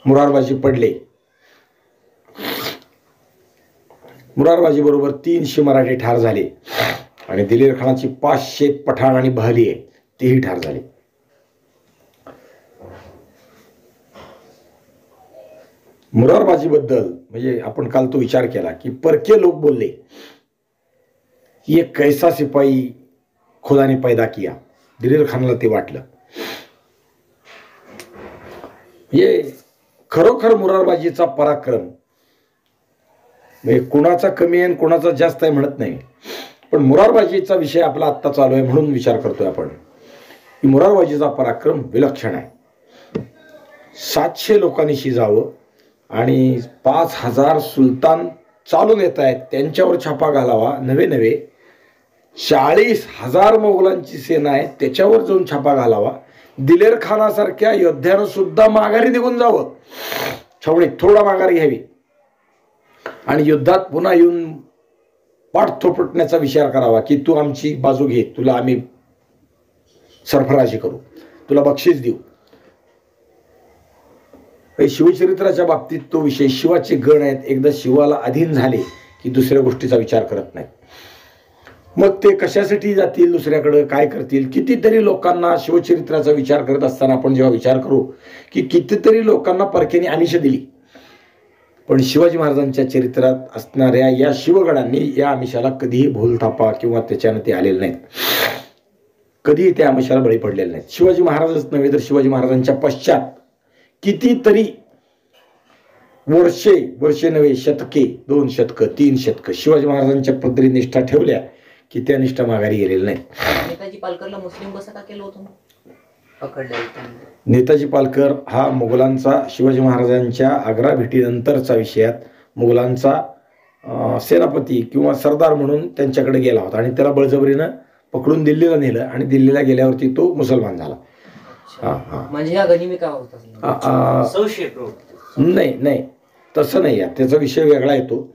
मुरारबाजी पडले. मुरारबाजी बरोबर 300 मराठी ठार झाले आणि दिलेर खानाची 500 पठाण आणि बहाली आहे तेही ठार झाले. मुरारबाजीबद्दल म्हणजे आपण काल तो विचार केला की परके लोक बोलले की एक कैसा सिपाही खुदा ने पैदा किया. दिलेर खानाला ते वाटलं. म्हणजे खरोखर मुरारबाजीचा पराक्रम म्हणजे कोणाचा कमी आहे आणि कोणाचा जास्त आहे म्हणत नाही, पण मुरारबाजीचा विषय आपला आत्ता चालू आहे म्हणून विचार करतोय आपण की मुरारबाजीचा पराक्रम विलक्षण आहे. 700 लोकांनी शिजावं आणि 5000 सुलतान चालून येत आहेत त्यांच्यावर छापा घालावा. नवे 40,000 मोगलांची सेना आहे त्याच्यावर जाऊन छापा घालावा. दिलेर खानासारख्या योद्ध्यानं सुद्धा माघारी निघून जावं, छावणीत थोडा माघार घ्यावी आणि युद्धात पुन्हा येऊन पाठ थोपटण्याचा विचार करावा की तू आमची बाजू घे, तुला आम्ही सरफराजी करू, तुला बक्षीस देऊ. शिवचरित्राच्या बाबतीत तो विषय शिवाचे गण आहेत. एकदा शिवाला अधीन झाले की दुसऱ्या गोष्टीचा विचार करत नाहीत. मग ते कशासाठी जातील दुसऱ्याकडे, काय करतील. कितीतरी लोकांना शिवचरित्राचा विचार करत असताना आपण जेव्हा विचार करू की कितीतरी लोकांना परकेने आमिष दिली, पण शिवाजी महाराजांच्या चरित्रात असणाऱ्या या शिवगणांनी या आमिषाला कधीही भूलथापा किंवा त्याच्यानं ते आलेले नाहीत, कधीही त्या आमिषाला बळी पडलेले नाहीत. शिवाजी महाराजच नव्हे तर शिवाजी महाराजांच्या पश्चात कितीतरी वर्षे नव्हे शतके, 2 शतकं 3 शतकं शिवाजी महाराजांच्या पदरी निष्ठा ठेवल्या की त्या निष्ठा माघारी गेलेल्या नाही. नेताजी पालकरला मुस्लिम कसं का केलं होतं पकडले? नेताजी पालकर हा मुघलांचा शिवाजी महाराजांच्या आग्रा भेटीनंतरचा विषयात मुघलांचा सेनापती किंवा सरदार म्हणून त्यांच्याकडे गेला होता आणि त्याला बळजबरीनं पकडून दिल्लीला नेलं आणि दिल्लीला गेल्यावरती तो मुसलमान झाला. म्हणजे या गनिमी का होता? नाही तसं नाही आहे, त्याचा विषय वेगळा येतो.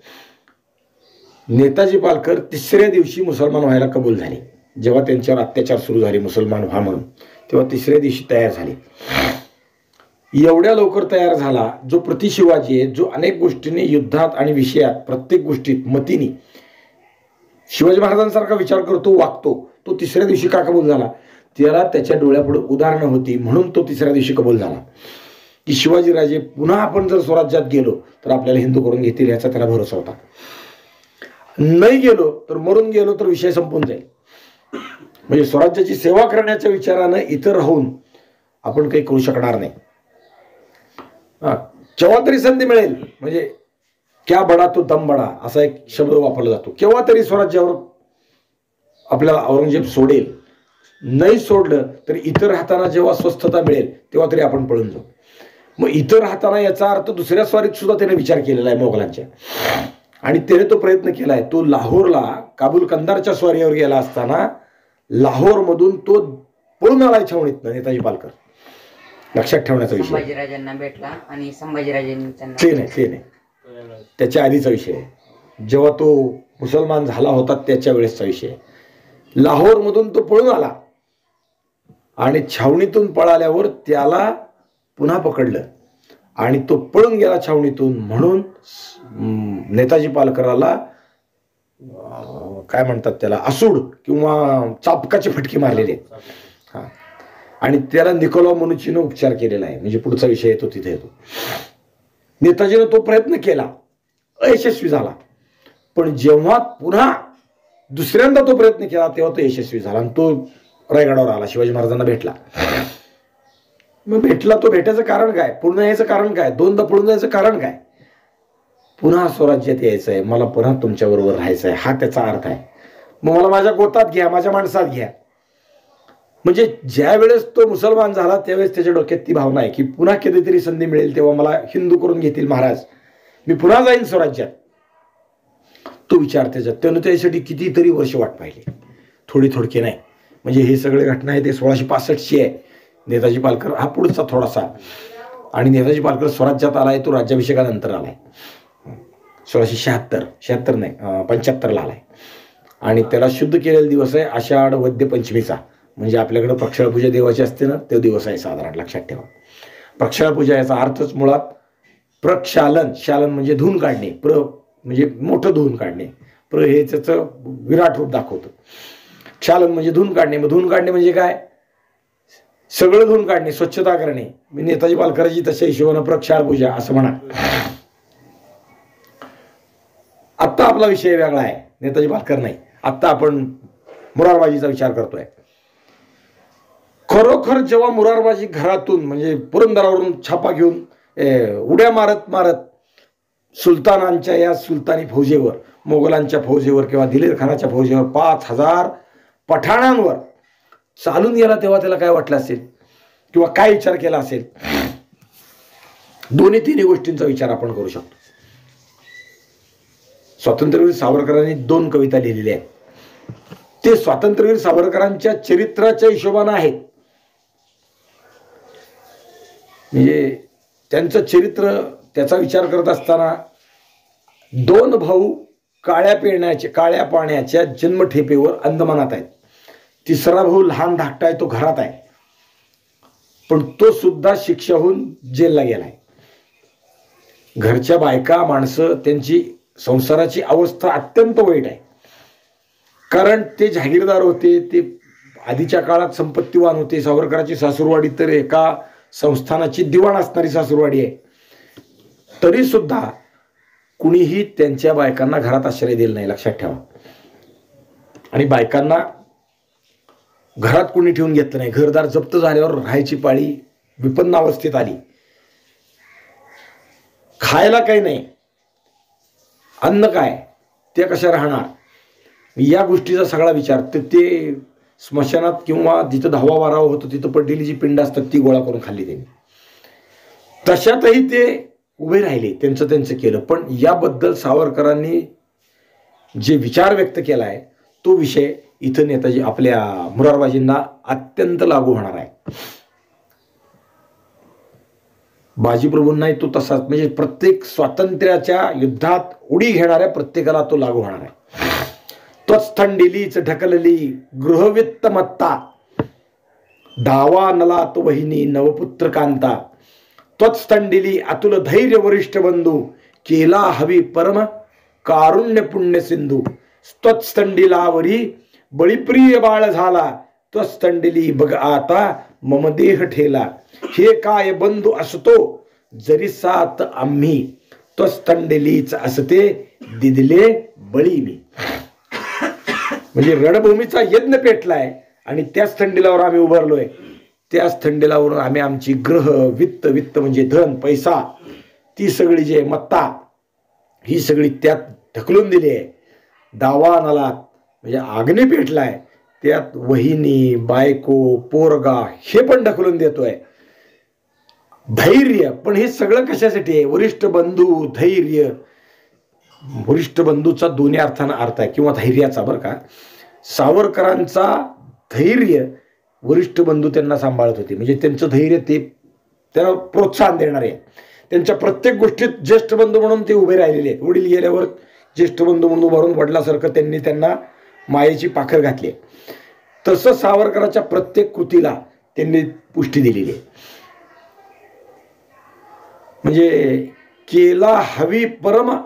नेताजी पालकर 3ऱ्या दिवशी मुसलमान व्हायला कबूल झाले. जेव्हा त्यांच्यावर अत्याचार सुरू झाले मुसलमान व्हा म्हणून, तेव्हा 3ऱ्या दिवशी तयार झाले. एवढ्या लवकर तयार झाला जो प्रतिशिवाजी आहे, जो अनेक गोष्टींनी युद्धात आणि विषयात प्रत्येक गोष्टीत मतीने शिवाजी महाराजांसारखा विचार करतो, वागतो, तो 3ऱ्या दिवशी का कबूल झाला? त्याला त्याच्या डोळ्यापुढे उदाहरणं होती म्हणून तो 3ऱ्या दिवशी कबूल झाला की शिवाजीराजे पुन्हा आपण जर स्वराज्यात गेलो तर आपल्याला हिंदू करून घेतील याचा त्याला भरोसा होता. नाही गेलो तर मरून गेलो तर विषय संपून जाईल. म्हणजे स्वराज्याची सेवा करण्याच्या विचारानं इतर राहून आपण काही करू शकणार नाही. केव्हा तरी संधी मिळेल, म्हणजे क्या बडा तो दम बडा असा एक शब्द वापरला जातो. केव्हा तरी स्वराज्यावर आपल्याला औरंगजेब सोडेल. नाही सोडलं तर इतर हाताना जेव्हा स्वस्थता मिळेल तेव्हा तरी आपण पळून जाऊ. मग इतर हाताना याचा अर्थ दुसऱ्या स्वारीत सुद्धा त्याने विचार केलेला आहे मोगलांच्या, आणि त्याने तो प्रयत्न केलाय. तो लाहोरला काबूल कंदारच्या स्वारीवर गेला असताना लाहोरमधून तो पळून आलाय छावणीतनं नेताजी पालकर. लक्षात ठेवण्याचा विषय. संभाजीराजांना भेटला आणि संभाजीराजांनी ते नाही त्याच्या आधीचा विषय आहे. जेव्हा तो मुसलमान झाला होता त्याच्या वेळेसचा विषय. लाहोरमधून तो पळून आला आणि छावणीतून पळाल्यावर त्याला पुन्हा पकडलं आणि तो पळून गेला छावणीतून. म्हणून नेताजी पालकराला काय म्हणतात त्याला, असूड किंवा चापकाची फटकी मारलेली आहे. आणि त्याला निकोला मनुचीनं उपचार केलेला आहे. म्हणजे पुढचा विषय येतो तिथे येतो. नेताजीनं तो प्रयत्न केला, अयशस्वी झाला. पण जेव्हा पुन्हा दुसऱ्यांदा तो प्रयत्न केला तेव्हा तो यशस्वी झाला आणि तो रायगडावर आला, शिवाजी महाराजांना भेटला. मग भेटला, तो भेटायचं कारण काय, पुन्हा यायचं कारण काय, 2दा पळून जायचं कारण काय? पुन्हा स्वराज्यात यायचं आहे, मला पुन्हा तुमच्याबरोबर राहायचं आहे, हा त्याचा अर्थ आहे. मग मला माझ्या गोतात घ्या, माझ्या माणसात घ्या. म्हणजे ज्या वेळेस तो मुसलमान झाला त्यावेळेस त्याच्या डोक्यात ती भावना आहे की पुन्हा कधीतरी संधी मिळेल तेव्हा मला हिंदू करून घेतील महाराज, मी पुन्हा जाईन स्वराज्यात. तो विचार त्यानं त्यासाठी कितीतरी वर्ष वाट पाहिली, थोडके नाही. म्हणजे हे सगळे घटना आहे ते 1665ची आहे. नेताजी पालकर हा पुढचा थोडासा, आणि नेताजी पालकर स्वराज्यात आलाय तो राज्याभिषेकानंतर आलाय. 1676 नाही 75ला आलाय. आणि त्याला शुद्ध केलेला दिवस आहे आषाढ वद्य पंचमीचा. म्हणजे आपल्याकडे प्रक्षाळपूजा देवाची असते ना, तो दिवस आहे साधारण, लक्षात ठेवा. प्रक्षाळपूजा याचा अर्थच मुळात प्रक्षालन, शालन म्हणजे धुवून काढणे, प्र म्हणजे मोठं धुवून काढणे, प्र हे त्याचं विराट रूप दाखवतं. क्षालन म्हणजे धुवून काढणे. मग धुवून काढणे म्हणजे काय? सगळं धुवून काढणे, स्वच्छता करणे. मी नेताजी पालकरांची तशा हिशोबानं प्रक्षाळ पूजा असं म्हणा. आत्ता आपला विषय वेगळा आहे, नेताजी पालकर नाही. आत्ता आपण मुरारबाजीचा विचार करतोय. खरोखर जेव्हा मुरारबाजी घरातून म्हणजे पुरंदरावरून छापा घेऊन उड्या मारत मारत सुलतानांच्या या सुलतानी फौजेवर, मोगलांच्या फौजेवर किंवा दिलेर खानाच्या फौजेवर 5,000 पठाणांवर चालून गेला, तेव्हा त्याला काय वाटलं असेल किंवा काय विचार केला असेल? दोन्ही तिन्ही गोष्टींचा विचार आपण करू शकतो. स्वातंत्र्यवीर सावरकरांनी 2 कविता लिहिलेल्या आहेत. ते स्वातंत्र्यवीर सावरकरांच्या चरित्राच्या हिशोबानं आहेत. म्हणजे त्यांचं चरित्र, त्याचा विचार करत असताना 2 भाऊ काळ्या पाण्याच्या जन्मठेपेवर अंदमानात आहेत. 3रा भाऊ लहान धाकटा आहे, तो घरात आहे, पण तो सुद्धा शिक्षा होऊन जेलला गेलाय. घरच्या बायका माणसं, त्यांची संसाराची अवस्था अत्यंत वाईट आहे. कारण ते जहागीरदार होते, ते आधीच्या काळात संपत्तीवान होते. सावरकरांची सासूरवाडी तर एका संस्थानाची दिवाण असणारी सासूरवाडी आहे. तरी सुद्धा कुणीही त्यांच्या बायकांना घरात आश्रय दिला नाही, लक्षात ठेवा. आणि बायकांना घरात कुणी ठेवून घेतलं नाही. घरदार जप्त झाल्यावर राहायची पाळी विपन्न अवस्थेत आली. खायला काही नाही, अन्न काय, ते कशा राहणार, या गोष्टीचा सगळा विचार. तर ते स्मशानात किंवा जिथं 10वा 12वा होतं तिथं पडलेली जी पिंड असतात ती गोळा करून खाल्ली त्यांनी. तशातही ते उभे राहिले, त्यांचं केलं. पण याबद्दल सावरकरांनी जे विचार व्यक्त केला आहे तो विषय इथं नेताजी आपल्या मुरारबाजींना अत्यंत लागू होणार आहे. बाजीप्रभूंनाही तो तसाच, म्हणजे प्रत्येक स्वातंत्र्याच्या युद्धात उडी घेणाऱ्या प्रत्येकाला तो लागू होणार आहे. त्वच थंडिलीच ढकलली गृहवित्त मत्ता, डावा नलात वहिनी नवपुत्र कांता, त्वच थंडिली अतुल धैर्य वरिष्ठ बंधू, केला हवी परम कारुण्य पुण्य सिंधू, त्वच थंडिलावरी बळीप्रिय बाळ झाला, त्वच थंडिली बघ आता मम देह ठेला, हे काय बंधू असतो जरी साथ आम्ही, त्वच थंडिलीच असते दिदले बळी मी. म्हणजे रणभूमीचा यज्ञ पेटलाय आणि त्याच थंडीलावर आम्ही उभारलोय. त्याच थंडीलावरून आम्ही आमची ग्रह वित्त म्हणजे धन पैसा, ती सगळी जी मत्ता ही सगळी त्यात ढकलून दिली आहे. दावा नलात म्हणजे अग्नी पेटलाय, त्यात वहिनी बायको पोरगा हे पण ढकलून देतोय. धैर्य, पण हे सगळं कशासाठी आहे? वरिष्ठ बंधू, धैर्य. वरिष्ठ बंधूचा दोन्ही अर्थानं अर्थ आहे, किंवा धैर्याचा. बरं का, सावरकरांचा धैर्य वरिष्ठ बंधू त्यांना सांभाळत होते. म्हणजे त्यांचं धैर्य ते त्यांना प्रोत्साहन देणारे आहे. त्यांच्या प्रत्येक गोष्टीत ज्येष्ठ बंधू म्हणून ते उभे राहिलेले आहेत. वडील गेल्यावर ज्येष्ठ बंधू म्हणून उभारून वडिलासारखं त्यांना मायेची पाखर घातली. तसं सावरकरांच्या प्रत्येक कृतीला त्यांनी पुष्टी दिलेली आहे. म्हणजे केला हवी परम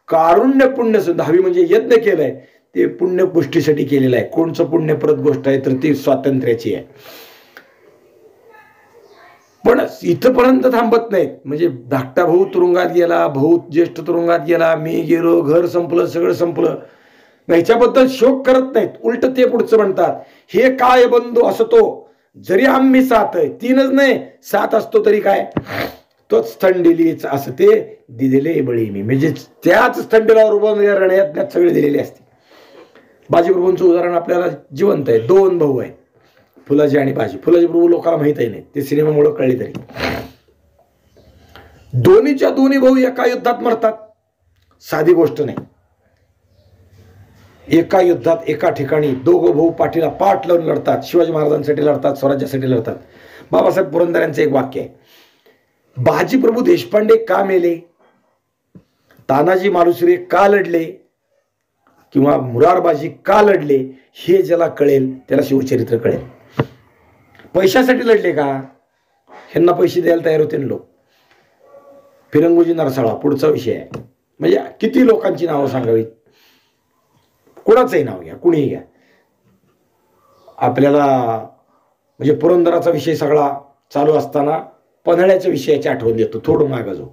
कारुण्य पुण्य सुद्धा, हवी म्हणजे यज्ञ केलंय ते पुण्य गोष्टीसाठी केलेलं आहे. कोणचं पुण्यप्रद गोष्ट आहे तर ती स्वातंत्र्याची आहे. पण इथपर्यंत थांबत नाहीत. म्हणजे धाकटा भाऊ तुरुंगात गेला, भाऊ ज्येष्ठ तुरुंगात गेला, मी गेलो, घर संपलं, सगळं संपलं, ह्याच्याबद्दल शोक करत नाहीत. उलट ते पुढचं म्हणतात, हे काय बंधू असतो जरी आम्ही साथ आहे. 3च नाही 7 असतो तरी काय, तोच थंडीलीच असते दिलेले बळी मी. म्हणजे त्याच थंडीलावर उभं रणयातण्यात सगळे दिलेले असते. बाजीप्रभूंचं उदाहरण आपल्याला जिवंत आहे. 2 भाऊ आहेत, फुलाजी आणि बाजी. फुलाजी प्रभू लोकांना माहीतही नाही, ते सिनेमामुळे कळले तरी. दोन्हीच्या दोन्ही भाऊ एका युद्धात मरतात, साधी गोष्ट नाही. एका युद्धात एका ठिकाणी दोघं भाऊ पाठीला पाठ लावून लढतात. शिवाजी महाराजांसाठी लढतात, स्वराज्यासाठी लढतात. बाबासाहेब पुरंदर यांचं एक वाक्य आहे, बाजीप्रभू देशपांडे का मेले, तानाजी मालुसरे का लढले, किंवा मुरारबाजी का लढले, हे ज्याला कळेल त्याला शिवचरित्र कळेल. पैशासाठी लढले का? ह्यांना पैसे द्यायला तयार होते ना लोक. फिरंगोजी नरसाळा पुढचा विषय आहे. म्हणजे किती लोकांची नावं सांगावीत, कुणाचंही नाव घ्या, कुणीही घ्या. आपल्याला म्हणजे पुरंदराचा विषय सगळा चालू असताना पन्हाळ्याच्या विषयाची आठवण देतो. थोडं मागं जाऊ.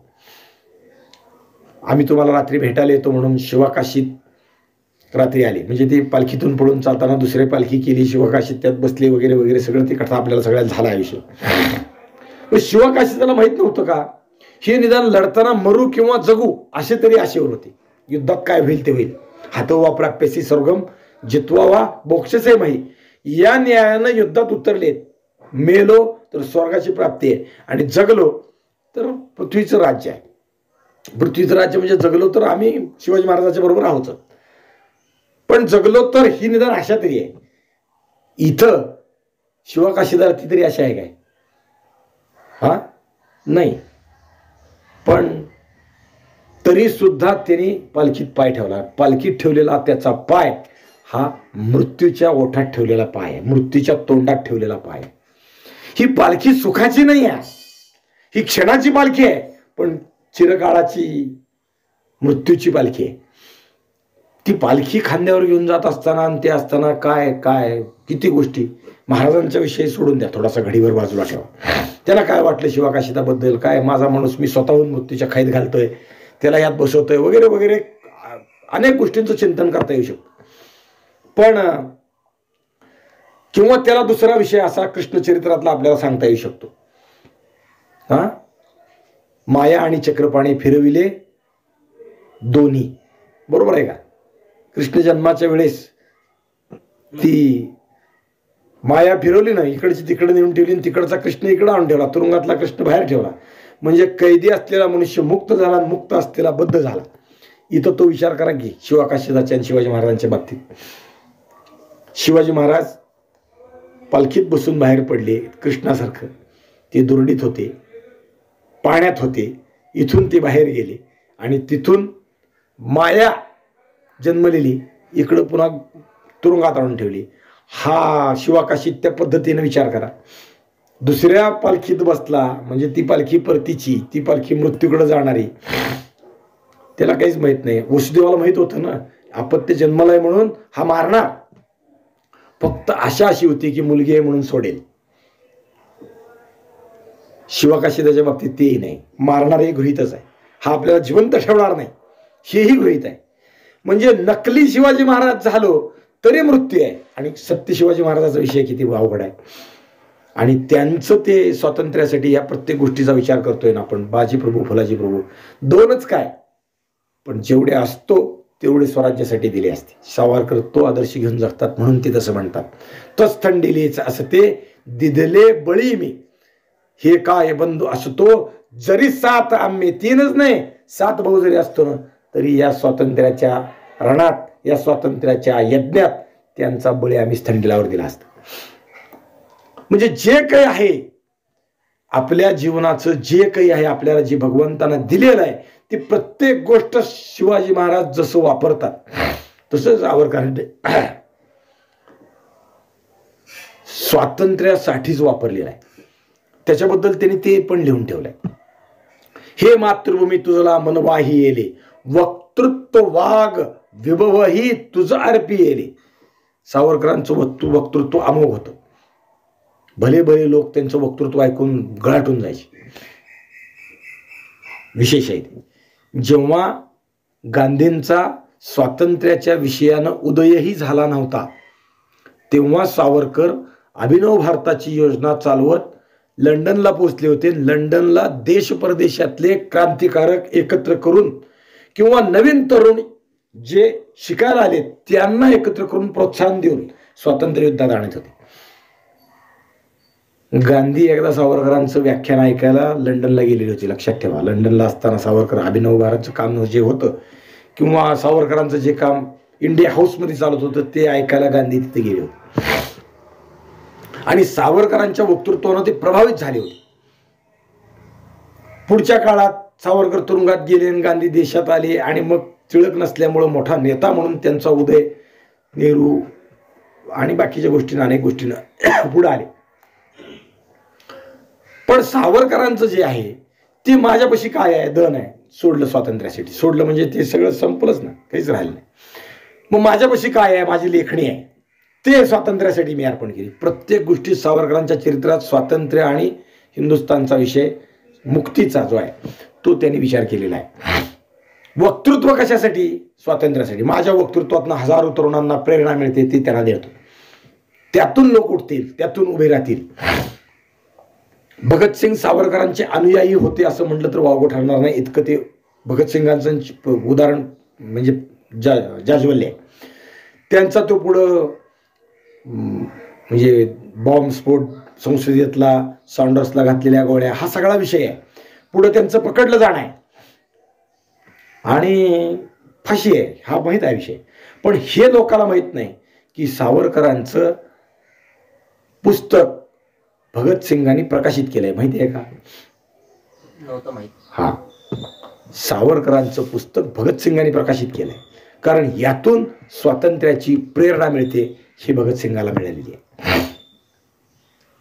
आम्ही तुम्हाला रात्री भेटायला येतो म्हणून शिवाकाशीत रात्री आले. म्हणजे ती पालखीतून पळून चालताना दुसरी पालखी केली, शिवकाशीत त्यात बसले वगैरे वगैरे सगळं ती कथा आपल्याला सगळ्यात झाला आयुष्य. शिवकाशी त्याला माहित नव्हतं का हे निदान लढताना मरू किंवा जगू असे तरी आशेवर होते. युद्धात काय होईल ते होईल, हातवा प्राप्यसी स्वर्गम जितवा मोक्षसे माही, या न्यायानं युद्धात उतरलेत. मेलो तर स्वर्गाची प्राप्ती आहे आणि जगलो तर पृथ्वीचं राज्य आहे. पृथ्वीचं राज्य म्हणजे जगलो तर आम्ही शिवाजी महाराजांच्या बरोबर आहोत, पण जगलो तर ही निदान आशा तरी आहे. इथं शिवकाशीदार ती तरी आशा आहे काय? हा नाही. पण तरी सुद्धा त्यांनी पालखीत पाय ठेवला. पालखीत ठेवलेला त्याचा पाय हा मृत्यूच्या ओठात ठेवलेला पाय आहे, मृत्यूच्या तोंडात ठेवलेला पाय. ही पालखी सुखाची नाही आहे, ही क्षणाची पालखी आहे, पण चिरकाळाची मृत्यूची पालखी आहे. ती पालखी खांद्यावर घेऊन जात असताना आणि ते असताना काय काय किती गोष्टी. महाराजांच्या विषयी सोडून द्या, थोडासा घडीवर बाजूला ठेवा. त्याला काय वाटलं शिवकाशिताबद्दल, काय माझा माणूस मी स्वतःहून मृत्यूच्या खैद घालतोय, त्याला यात बसवतोय वगैरे वगैरे अनेक गोष्टींचं चिंतन करता येऊ शकतं. पण किंवा त्याला दुसरा विषय असा कृष्णचरित्रातला आपल्याला सांगता येऊ शकतो. हा, माया आणि चक्रपाणी फिरविले दोन्ही, बरोबर आहे का? कृष्ण जन्माच्या वेळेस ती माया फिरवली ना, इकडची तिकडे नेऊन ठेवली आणि तिकडचा कृष्ण इकडे आणून ठेवला, तुरुंगातला कृष्ण बाहेर ठेवला. म्हणजे कैदी असलेला मनुष्य मुक्त झाला, मुक्त असलेला बद्ध झाला. इथं तो विचार करा की शिवकाशीदाच्या आणि शिवाजी महाराजांच्या बाबतीत. शिवाजी महाराज पालखीत बसून बाहेर पडले कृष्णासारखं. ते दुर्डीत होते, पाण्यात होते. इथून ते बाहेर गेले आणि तिथून माया जन्मलेली इकडं पुन्हा तुरुंगात आणून ठेवली. हा शिवकाशीत त्या पद्धतीने विचार करा. दुसऱ्या पालखीत बसला म्हणजे ती पालखी परतीची, ती पालखी मृत्यूकडे जाणारी. त्याला काहीच माहित नाही. वसुदेवाला माहित होतं ना अपत्य जन्मला आहे म्हणून हा मारणार. फक्त आशा अशी होती की मुलगी आहे म्हणून सोडेल. शिवकाशीदाच्या बाबतीत तेही नाही, मारणार हे गृहीतच आहे. हा आपल्याला जिवंत ठेवणार नाही हेही गृहीत आहे. म्हणजे नकली शिवाजी महाराज झालो तरी मृत्यू आहे. आणि सत्य शिवाजी महाराजाचा विषय किती अवघड आहे. आणि त्यांचं ते स्वातंत्र्यासाठी या प्रत्येक गोष्टीचा विचार करतोय ना आपण. बाजी प्रभू फुलाजी प्रभू दोनच काय, पण जेवढे असतो तेवढे स्वराज्यासाठी दिले असते. सावरकर तो आदर्श घेऊन जगतात म्हणून ते तसं म्हणतात. तच थंडीलेच असं ते दिदले बळी मी, हे काय बंधू असतो जरी सात आम्ही, तीनच नाही 7 भाऊ जरी असतो ना तरी या स्वातंत्र्याच्या रणात, या स्वातंत्र्याच्या यज्ञात त्यांचा बळी आम्ही थंडीलावर दिला असता. म्हणजे जे काही आहे आपल्या जीवनाचं, जे काही आहे आपल्याला जे भगवंतानं दिलेलं आहे, ती प्रत्येक गोष्ट शिवाजी महाराज जसं वापरतात तसंच सावरकरांनी स्वातंत्र्यासाठीच वापरलेलं आहे. त्याच्याबद्दल त्यांनी ते पण लिहून ठेवलंय. हे मातृभूमी तुझला मनवाही येले, वक्तृत्व वाग विभवही तुझ अर्पी येले. सावरकरांचं वक्तृत्व अमोघ होतं. भले भले लोक त्यांचं वक्तृत्व ऐकून गळाटून जायचे. विशेष आहे ते. जेव्हा गांधींचा स्वातंत्र्याच्या विषयानं उदयही झाला नव्हता तेव्हा सावरकर अभिनव भारताची योजना चालवत लंडनला पोहोचले होते. लंडनला देश परदेशातले क्रांतिकारक एकत्र करून किंवा नवीन तरुण जे शिकायला आले त्यांना एकत्र करून प्रोत्साहन देऊन स्वातंत्र्य युद्धात आणत होते. गांधी एकदा सावरकरांचं व्याख्यान ऐकायला लंडनला गेलेली होती. लक्षात ठेवा, लंडनला असताना सावरकर अभिनव भारतचं काम जे होतं किंवा सावरकरांचं जे काम इंडिया हाऊसमध्ये चालत होतं ते ऐकायला गांधी तिथे गेले होते. आणि सावरकरांच्या वक्तृत्वानं ते प्रभावित झाले होते. पुढच्या काळात सावरकर तुरुंगात गेले आणि गांधी देशात आले आणि मग टिळक नसल्यामुळं मोठा नेता म्हणून त्यांचा उदय नेहरू आणि बाकीच्या गोष्टींना अनेक गोष्टींना पुढे आले. पण सावरकरांचं जे आहे ते माझ्यापाशी काय आहे, धन आहे, सोडलं स्वातंत्र्यासाठी. सोडलं म्हणजे ते सगळं संपलंच ना, काहीच राहिलं नाही. मग माझ्यापाशी काय आहे, माझी लेखणी आहे, ते स्वातंत्र्यासाठी मी अर्पण केली. प्रत्येक गोष्टी सावरकरांच्या चरित्रात स्वातंत्र्य आणि हिंदुस्थानचा विषय, मुक्तीचा जो आहे तो त्यांनी विचार केलेला आहे. वक्तृत्व कशासाठी, स्वातंत्र्यासाठी. माझ्या वक्तृत्वातून हजारो तरुणांना प्रेरणा मिळते, ती त्यांना देतो. त्यातून लोक उठतील, त्यातून उभे राहतील. भगतसिंग सावरकरांचे अनुयायी होते असं म्हटलं तर वावगं ठरणार नाही, इतकं ते भगतसिंगांचं उदाहरण म्हणजे जाज्वल्य आहे. त्यांचा तो पुढं म्हणजे बॉम्बस्फोट, संसदेतला, सॉन्डर्सला घातलेल्या गोळ्या, हा सगळा विषय आहे. पुढं त्यांचं पकडलं जाणं आहे आणि फाशी आहे, हा माहीत आहे विषय. पण हे लोकांना माहीत नाही की सावरकरांचं पुस्तक भगतसिंगांनी प्रकाशित केलंय. माहिती आहे का? नव्हतं माहित. हा, सावरकरांचं पुस्तक भगतसिंगांनी प्रकाशित केलंय, कारण यातून स्वातंत्र्याची प्रेरणा मिळते, ही भगतसिंगाला मिळालेली आहे.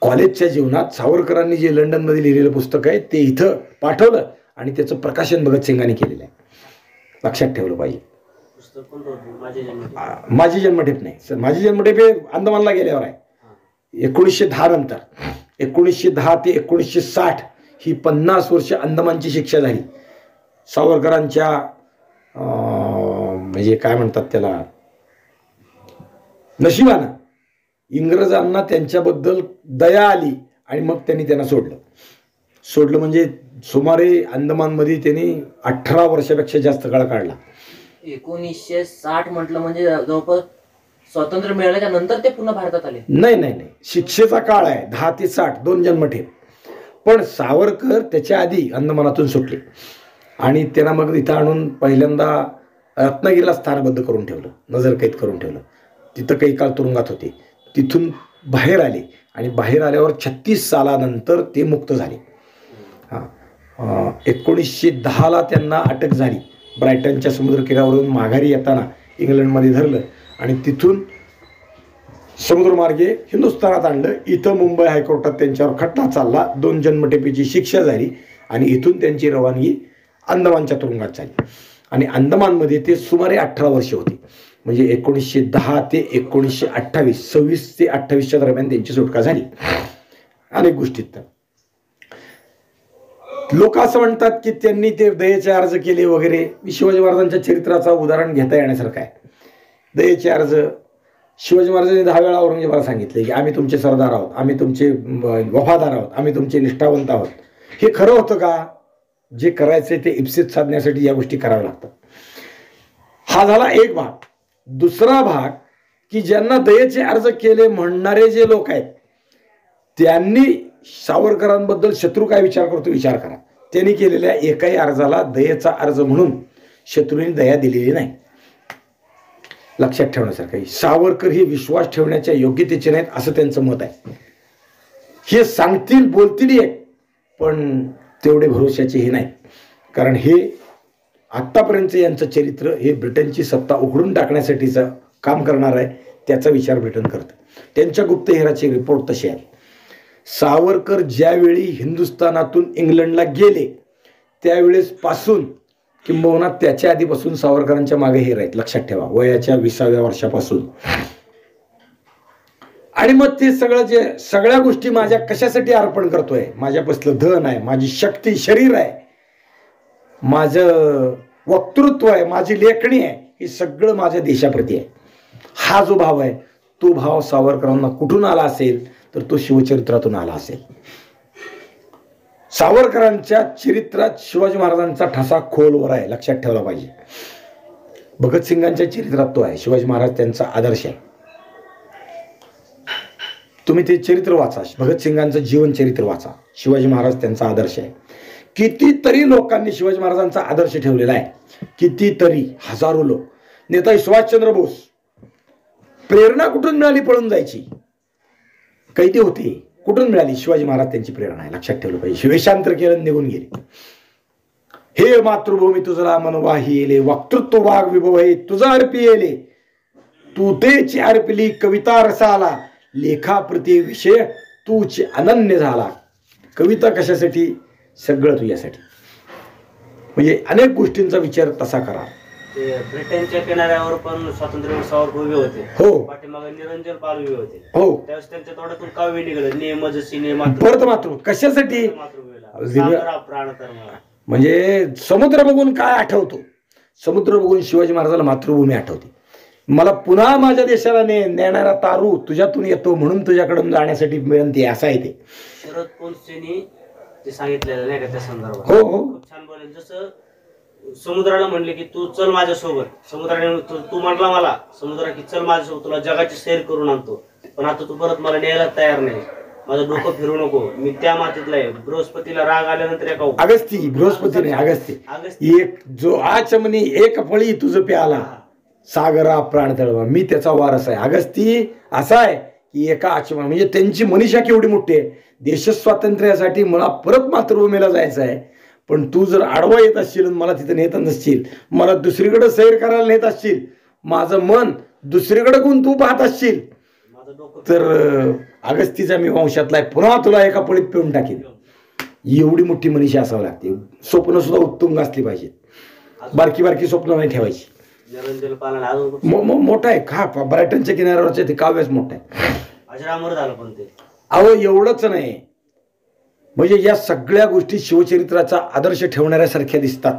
कॉलेजच्या जीवनात सावरकरांनी जे लंडनमध्ये लिहिलेलं पुस्तक आहे ते इथं पाठवलं आणि त्याचं प्रकाशन भगतसिंगांनी केलेलं आहे. लक्षात ठेवलं पाहिजे. माझी जन्मठेप नाही सर, माझी जन्मठेप हे अंदमानला गेल्यावर आहे. 1910 नंतर, 1910 ते 1960 ही 50 वर्ष अंदमानची शिक्षा झाली. सावरकरांच्या म्हणजे काय म्हणतात त्याला, नशिबानं इंग्रजांना त्यांच्याबद्दल दया आली आणि मग त्यांना सोडलं म्हणजे सुमारे अंदमानमध्ये त्यांनी 18 वर्षापेक्षा जास्त काळ काढला. 1960 म्हटलं म्हणजे जवळपास स्वातंत्र्य मिळाल्याच्या नंतर ते पुन्हा भारतात आले. नाही, शिक्षेचा काळ आहे 10 ते 60, 2 जन्मठेप. पण सावरकर त्याच्या आधी अंदमानातून सुटले आणि त्यांना मग इथं आणून पहिल्यांदा रत्नागिरीला स्थानबद्ध करून ठेवलं, नजरकैद करून ठेवलं. तिथं काही काळ तुरुंगात होते. तिथून बाहेर आले आणि बाहेर आल्यावर 36 सालानंतर ते मुक्त झाले. 1910ला त्यांना अटक झाली. ब्रायटनच्या समुद्रकिनाऱ्यावरून माघारी येताना इंग्लंडमध्ये धरलं आणि तिथून समुद्रमार्गे हिंदुस्थानात आणलं. इथं मुंबई हायकोर्टात त्यांच्यावर खटला चालला. 2 जन्मठेपेची शिक्षा झाली आणि इथून त्यांची रवानगी अंदमानच्या तुरुंगात झाली आणि अंदमानमध्ये ते सुमारे 18 वर्ष होते. म्हणजे 1910 ते 1928, 26 ते 28च्या दरम्यान त्यांची सुटका झाली. अनेक गोष्टीत लोक असं म्हणतात की त्यांनी ते दयेचे अर्ज केले वगैरे. शिवाजी महाराजांच्या चरित्राचा उदाहरण घेता येण्यासारखं आहे. दयेचे अर्ज, शिवाजी महाराजांनी 10 वेळा औरंगजेबाला सांगितले की आम्ही तुमचे सरदार आहोत, आम्ही तुमचे वफादार आहोत, आम्ही तुमचे निष्ठावंत आहोत. हे खरं होतं का? जे करायचे ते इप्सित साधण्यासाठी या गोष्टी कराव्या लागतात. हा झाला एक भाग. दुसरा भाग की ज्यांना दयेचे अर्ज केले म्हणणारे जे लोक आहेत त्यांनी सावरकरांबद्दल शत्रू काय विचार करतो विचार करा. त्यांनी केलेल्या एकाही अर्जाला दयेचा अर्ज म्हणून शत्रूंनी दया दिलेली नाही. लक्षात ठेवण्यासारखं, सावरकर हे विश्वास ठेवण्याच्या योग्यतेचे नाहीत असं त्यांचं मत आहे. हे सांगतील, बोलतील एक, पण तेवढे भरोशाचे हे नाही. कारण हे आत्तापर्यंत यांचं चरित्र हे ब्रिटनची सत्ता उघडून टाकण्यासाठीचं काम करणार आहे, त्याचा विचार ब्रिटन करतं. त्यांच्या गुप्तहेराचे रिपोर्ट तसे आहेत. सावरकर ज्यावेळी हिंदुस्थानातून इंग्लंडला गेले त्यावेळेस पासून किंबहुना त्याच्या आधीपासून सावरकरांच्या मागे हेर आहेत. लक्षात ठेवा, वयाच्या 20व्या वर्षापासून. आणि मग ते सगळ्या गोष्टी माझ्या कशासाठी अर्पण करतोय? माझ्यापासलं धन आहे, माझी शक्ती, शरीर आहे, माझं वक्तृत्व आहे, माझी लेखणी आहे, हे सगळं माझ्या देशाप्रती आहे. हा जो भाव आहे तो भाव सावरकरांना कुठून आला असेल तर तो शिवचरित्रातून आला असेल. सावरकरांच्या चरित्रात शिवाजी महाराजांचा ठसा खोलवर आहे, लक्षात ठेवला पाहिजे. भगतसिंगांच्या चरित्रात तो आहे. शिवाजी महाराज त्यांचा आदर्श आहे. तुम्ही ते चरित्र वाचा, भगतसिंगांचं जीवन चरित्र वाचा. शिवाजी महाराज त्यांचा आदर्श आहे. कितीतरी लोकांनी शिवाजी महाराजांचा आदर्श ठेवलेला आहे, कितीतरी, हजारो लोक. नेताजी सुभाषचंद्र बोस, प्रेरणा कुठून मिळाली पळून जायची? कैदी होते, कुठून मिळाली? शिवाजी महाराज त्यांची प्रेरणा आहे, लक्षात ठेवलं पाहिजे. वेशांतर केलं, निघून गेले. हे मातृभूमी तुझला मनवाही येले, वक्तृत्व वाघ विभव हे तुझा अर्पी येले, तू तेची अर्पिली कविता रसाला, लेखाप्रती विषय तूच अनन्य झाला. कविता कशासाठी? सगळं तुझ्यासाठी. म्हणजे अनेक गोष्टींचा विचार तसा करा. ते ब्रिटनच्या किनाऱ्यावर पण स्वातंत्र्य सावरकर उभे होते. हो पाठीमागे निरंजन पाल उभे होते. हो त्यावेळेस त्यांच्या तोंडातून काव्य निघालं, नेम जशी नेम परत मात्र कशासाठी? प्राण तर म्हणजे समुद्र बघून काय आठवतो? समुद्र बघून शिवाजी महाराजाला मातृभूमी आठवते. मला पुन्हा माझ्या देशाला नेणारा तारू तुझ्यातून येतो म्हणून तुझ्याकडून जाण्यासाठी विनंती. असं आहे ते शरद पोंक्षेनी ते सांगितलेलं नाही का त्या संदर्भात. हो हो खूप छान बोलेल. जसं समुद्राला म्हणले की तू चल माझ्यासोबत, समुद्राने तू म्हटला मला समुद्रा की चल माझ्यासोबत, तुला जगाची सैर करून आणतो, पण आता तू परत मला न्यायला तयार नाही, माझं डोकं फिरू नको, मी त्या मातीतला आहे. बृहस्पतीला राग आल्यानंतर एका अगस्ती, बृहस्पती नाही अगस्ती, एक जो आचमनी एक फळी तुझ प्याला सागरा प्राण तळवा, मी त्याचा वारस आहे. अगस्ती असा आहे की एका आचमन म्हणजे त्यांची मनीषा केवढी मोठी आहे. देश स्वातंत्र्यासाठी मला परत मातृभूमीला जायचं आहे, पण तू जर आडवा येत असशील मला तिथं नेत नसशील, मला दुसरीकडे सैर करायला नेत असशील, माझं मन दुसरीकडे गुण तू पाहत असशील, तर अगस्तीचा मी वंशातला आहे, पुन्हा तुला एका पळीत पिऊन टाकेन. एवढी मोठी मनीषा असावं लागते. स्वप्न सुद्धा उत्तुंग असली पाहिजेत. बारकी बारकी स्वप्न नाही ठेवायची. मोठा आहे का ब्रायटनच्या किनाऱ्यावरचे ते काव्यच मोठं आहे. अजरामर झालं पण ते. अहो एवढंच नाही, म्हणजे या सगळ्या गोष्टी शिवचरित्राचा आदर्श ठेवणाऱ्यासारख्या दिसतात.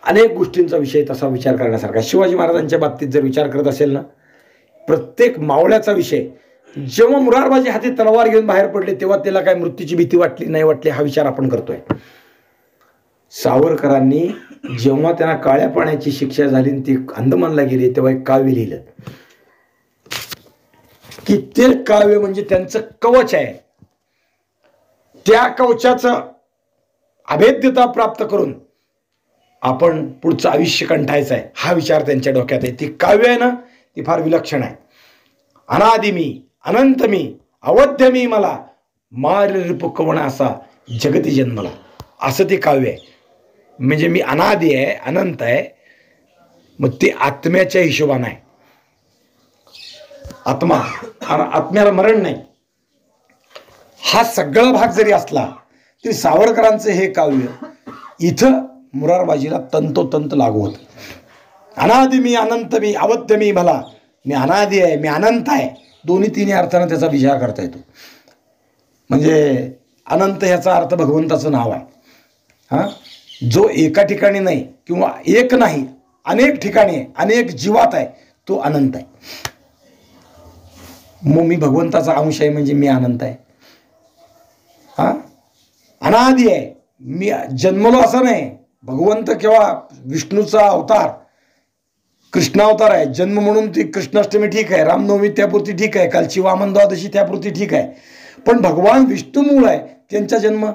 अनेक गोष्टींचा विषय तसा विचार करण्यासारखा. शिवाजी महाराजांच्या बाबतीत जर विचार करत असेल ना, प्रत्येक मावळ्याचा विषय, जेव्हा मुरारबाजी हाती तलवार घेऊन बाहेर पडले तेव्हा त्याला काय मृत्यूची भीती वाटली नाही वाटली हा विचार आपण करतोय. सावरकरांनी जेव्हा त्यांना काळ्या पाण्याची शिक्षा झाली ती अंदमानला गेली तेव्हा एक काव्य लिहिलं की ते काव्य म्हणजे त्यांचं कवच आहे. त्या कवचाचं अभेद्यता प्राप्त करून आपण पुढचं आयुष्य कंठायचं आहे हा विचार त्यांच्या डोक्यात आहे. ती काव्य आहे ना ती फार विलक्षण आहे. अनादि मी अनंत मी अवध्य मी मला मार रिपुकवण असा जगती जन्मला, असं ते काव्य आहे. म्हणजे मी अनादि आहे, अनंत आहे, मग ते आत्म्याच्या हिशोबाने आहे. आत्मा, आत्म्याला मरण नाही, हा सगळा भाग जरी असला तरी सावरकरांचं हे काव्य इथं मुरारबाजीला तंतोतंत लागू होतं. अनादि मी अनंत मी अवध्य मी मला, मी अनादि आहे मी अनंत आहे, दोन्ही तिन्ही अर्थानं त्याचा विचार करता येतो. म्हणजे अनंत ह्याचा अर्थ भगवंताचं नाव आहे. हां, जो एका ठिकाणी नाही किंवा एक नाही अनेक ठिकाणी आहे, अनेक जीवात आहे, तो अनंत आहे. मग मी भगवंताचा अंश आहे म्हणजे मी अनंत आहे. हा, अनादि आहे, मी जन्मलो असं नाही. भगवंत किंवा विष्णूचा अवतार कृष्णावतार आहे, जन्म म्हणून ती कृष्णाष्टमी ठीक आहे, रामनवमी त्यापुरती ठीक आहे, कालची वामन द्वादशी त्यापुरती ठीक आहे, पण भगवान विष्णू मूळ आहे त्यांचा जन्म,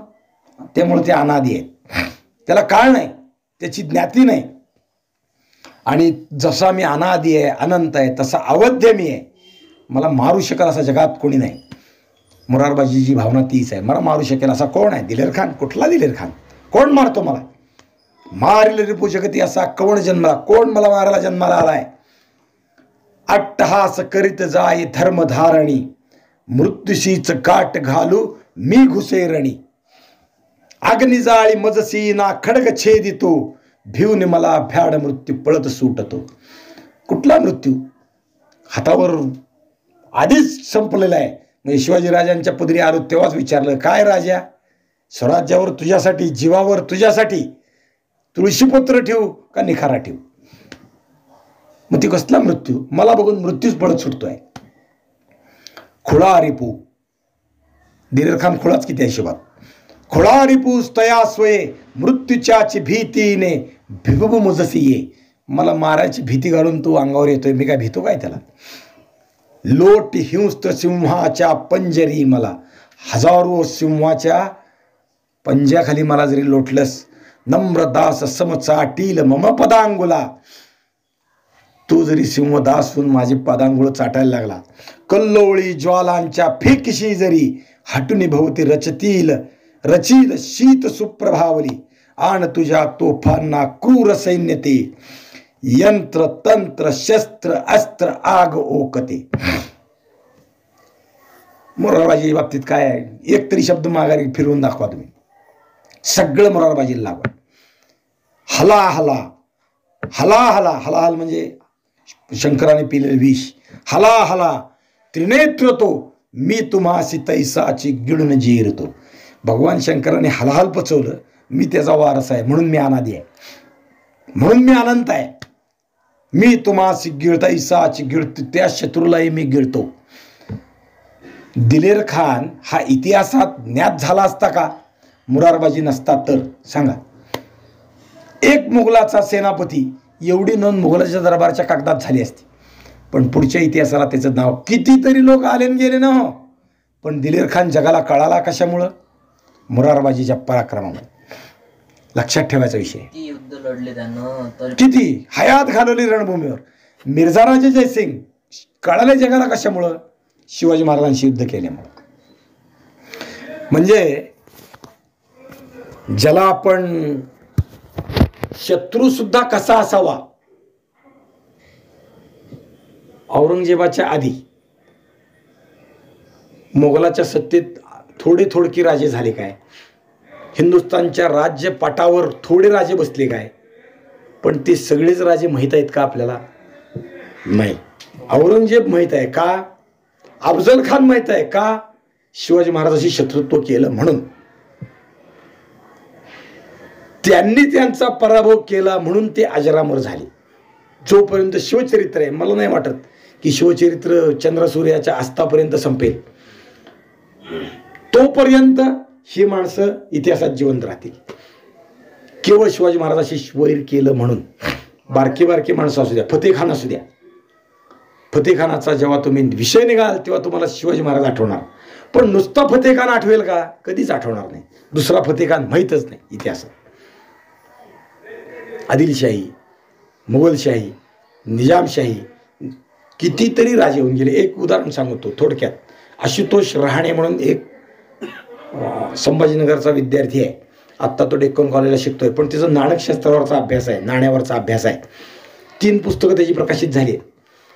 त्यामुळे ते अनादि आहे. त्याला काळ नाही, त्याची ज्ञाती नाही. आणि जसा मी अनादि आहे अनंत आहे तसा अवध्य मी आहे, मला मारू शकेल असा जगात कोणी नाही. मुरारबाजीची भावना तीच आहे. मला मारू शकेल असा कोण आहे? दिलेर खान. कुठला दिलेर खान? कोण मारतो मला? मारिल रिपू जगती असा कवण जन्मला, कोण मला मारायला जन्माला आलाय? अट्टहास करीत जाई धर्मधारणी, मृत्यूशीच काट घालू मी घुसेरणी. अग्निजाळी मजसी ना खडग छेदितो, भिवने मला भ्याड मृत्यू पळत सुटतो. कुठला मृत्यू? हातावर आधीच संपलेला आहे. म्हणजे शिवाजीराजांच्या पदरी आलो तेव्हाच विचारलं, काय राजा, स्वराज्यावर तुझ्यासाठी, जीवावर तुझ्यासाठी तुळशीपत्र ठेवू का निखारा ठेवू? मग ती कसला मृत्यू? मला बघून मृत्यूच पळत सुटतोय. खुळा रिपू, दिलेर खान खुळाच किती हिशोबात. खुळा रिपू तया स्वये, मृत्यूच्याची भीतीने भिबू मुजसी ये. मला मारायची भीती घालून तू अंगावर येतोय, मी काय भीतो काय त्याला? लोट हिंस्त सिंहाच्या पंजरी मला, हजारो सिंहाच्या पंजाखाली मला जरी लोटलंस, नम्रदास समचाटील मम पदांगुला. तू जरी सिंहदास होऊन माझे पदांगुळ चाटायला लागला, कल्लोळी ज्वालांच्या फेकीशी जरी हटुनी भोवती रचील शीत सुप्रभावली. आण तुझ्या तोफांना क्रूर सैन्य ते, यंत्र तंत्र शस्त्र अस्त्र आग ओकते. मुरारबाजी बाबतीत काय आहे? एक तरी शब्द माघारी फिरवून दाखवा तुम्ही. सगळं मोरारबाजीला लागलं. हला हला हला हला हलाहल म्हणजे शंकराने पिलेलं विष. हला हला त्रिनेत्र तो मी तुम्हासी तैसाची गिळून जिरतो. भगवान शंकराने हलाहल पचवलं. मी त्याचा वारस आहे म्हणून मी अनादी आहे, म्हणून मी अनंत आहे. मी तुम्हासी गिळतैसाची गिळतो, त्या शत्रूलाही मी गिळतो. दिलेर खान हा इतिहासात ज्ञात झाला असता का मोरारबाजी नसता तर? सांगा. एक मुघलाचा सेनापती एवढी नोंद मुघलाच्या दरबारच्या कागदात झाली असती, पण पुढच्या इतिहासाला त्याचं नाव कितीतरी लोक आले न गेले ना हो, पण दिलेर खान जगाला कळाला कशामुळं? मोरारबाजीच्या पराक्रमामुळे. लक्षात ठेवायचा विषय. किती युद्ध लढले त्यानं, तर किती हयात घालवली रणभूमीवर. मिर्झाराजे जयसिंग कळाले जगाला कशामुळं? शिवाजी महाराजांशी युद्ध केल्यामुळं. म्हणजे ज्याला आपण शत्रू सुद्धा कसा असावा. औरंगजेबाच्या आधी मोगलाच्या सत्तेत थोडकी राजे झाले काय? हिंदुस्थानच्या राज्यपाटावर थोडे राजे बसले काय? पण ते सगळेच राजे माहीत आहेत का आपल्याला? नाही. औरंगजेब माहीत आहे का? अफजल खान माहीत आहे का? शिवाजी महाराजांशी शत्रुत्व केलं म्हणून. त्यांनी त्यांचा पराभव केला म्हणून ते अजरामर झाले. जोपर्यंत शिवचरित्र आहे, मला नाही वाटत की शिवचरित्र चंद्रसूर्याच्या अस्तापर्यंत संपेल, तोपर्यंत ही माणसं इतिहासात जिवंत राहतील. केवळ शिवाजी महाराजांशी वैर केलं म्हणून. बारकी बारकी माणसं असू द्या, फतेखान असू द्या, फतेखानाचा जेव्हा तुम्ही विषय निघाल तेव्हा तुम्हाला शिवाजी महाराज आठवणार, पण नुसता फतेखान आठवेल का? कधीच आठवणार नाही. दुसरा फतेखान माहीतच नाही इतिहासात. आदिलशाही, मुघलशाही, निजामशाही, कितीतरी राजे होऊन गेले. एक उदाहरण सांगतो थोडक्यात. आशुतोष रहाणे म्हणून एक संभाजीनगरचा विद्यार्थी आहे. आत्ता तो डेक्कन कॉलेजला शिकतोय, पण त्याचा नाणकशास्त्रावरचा अभ्यास आहे, नाण्यावरचा अभ्यास आहे. 3 पुस्तकं त्याची प्रकाशित झाली आहेत.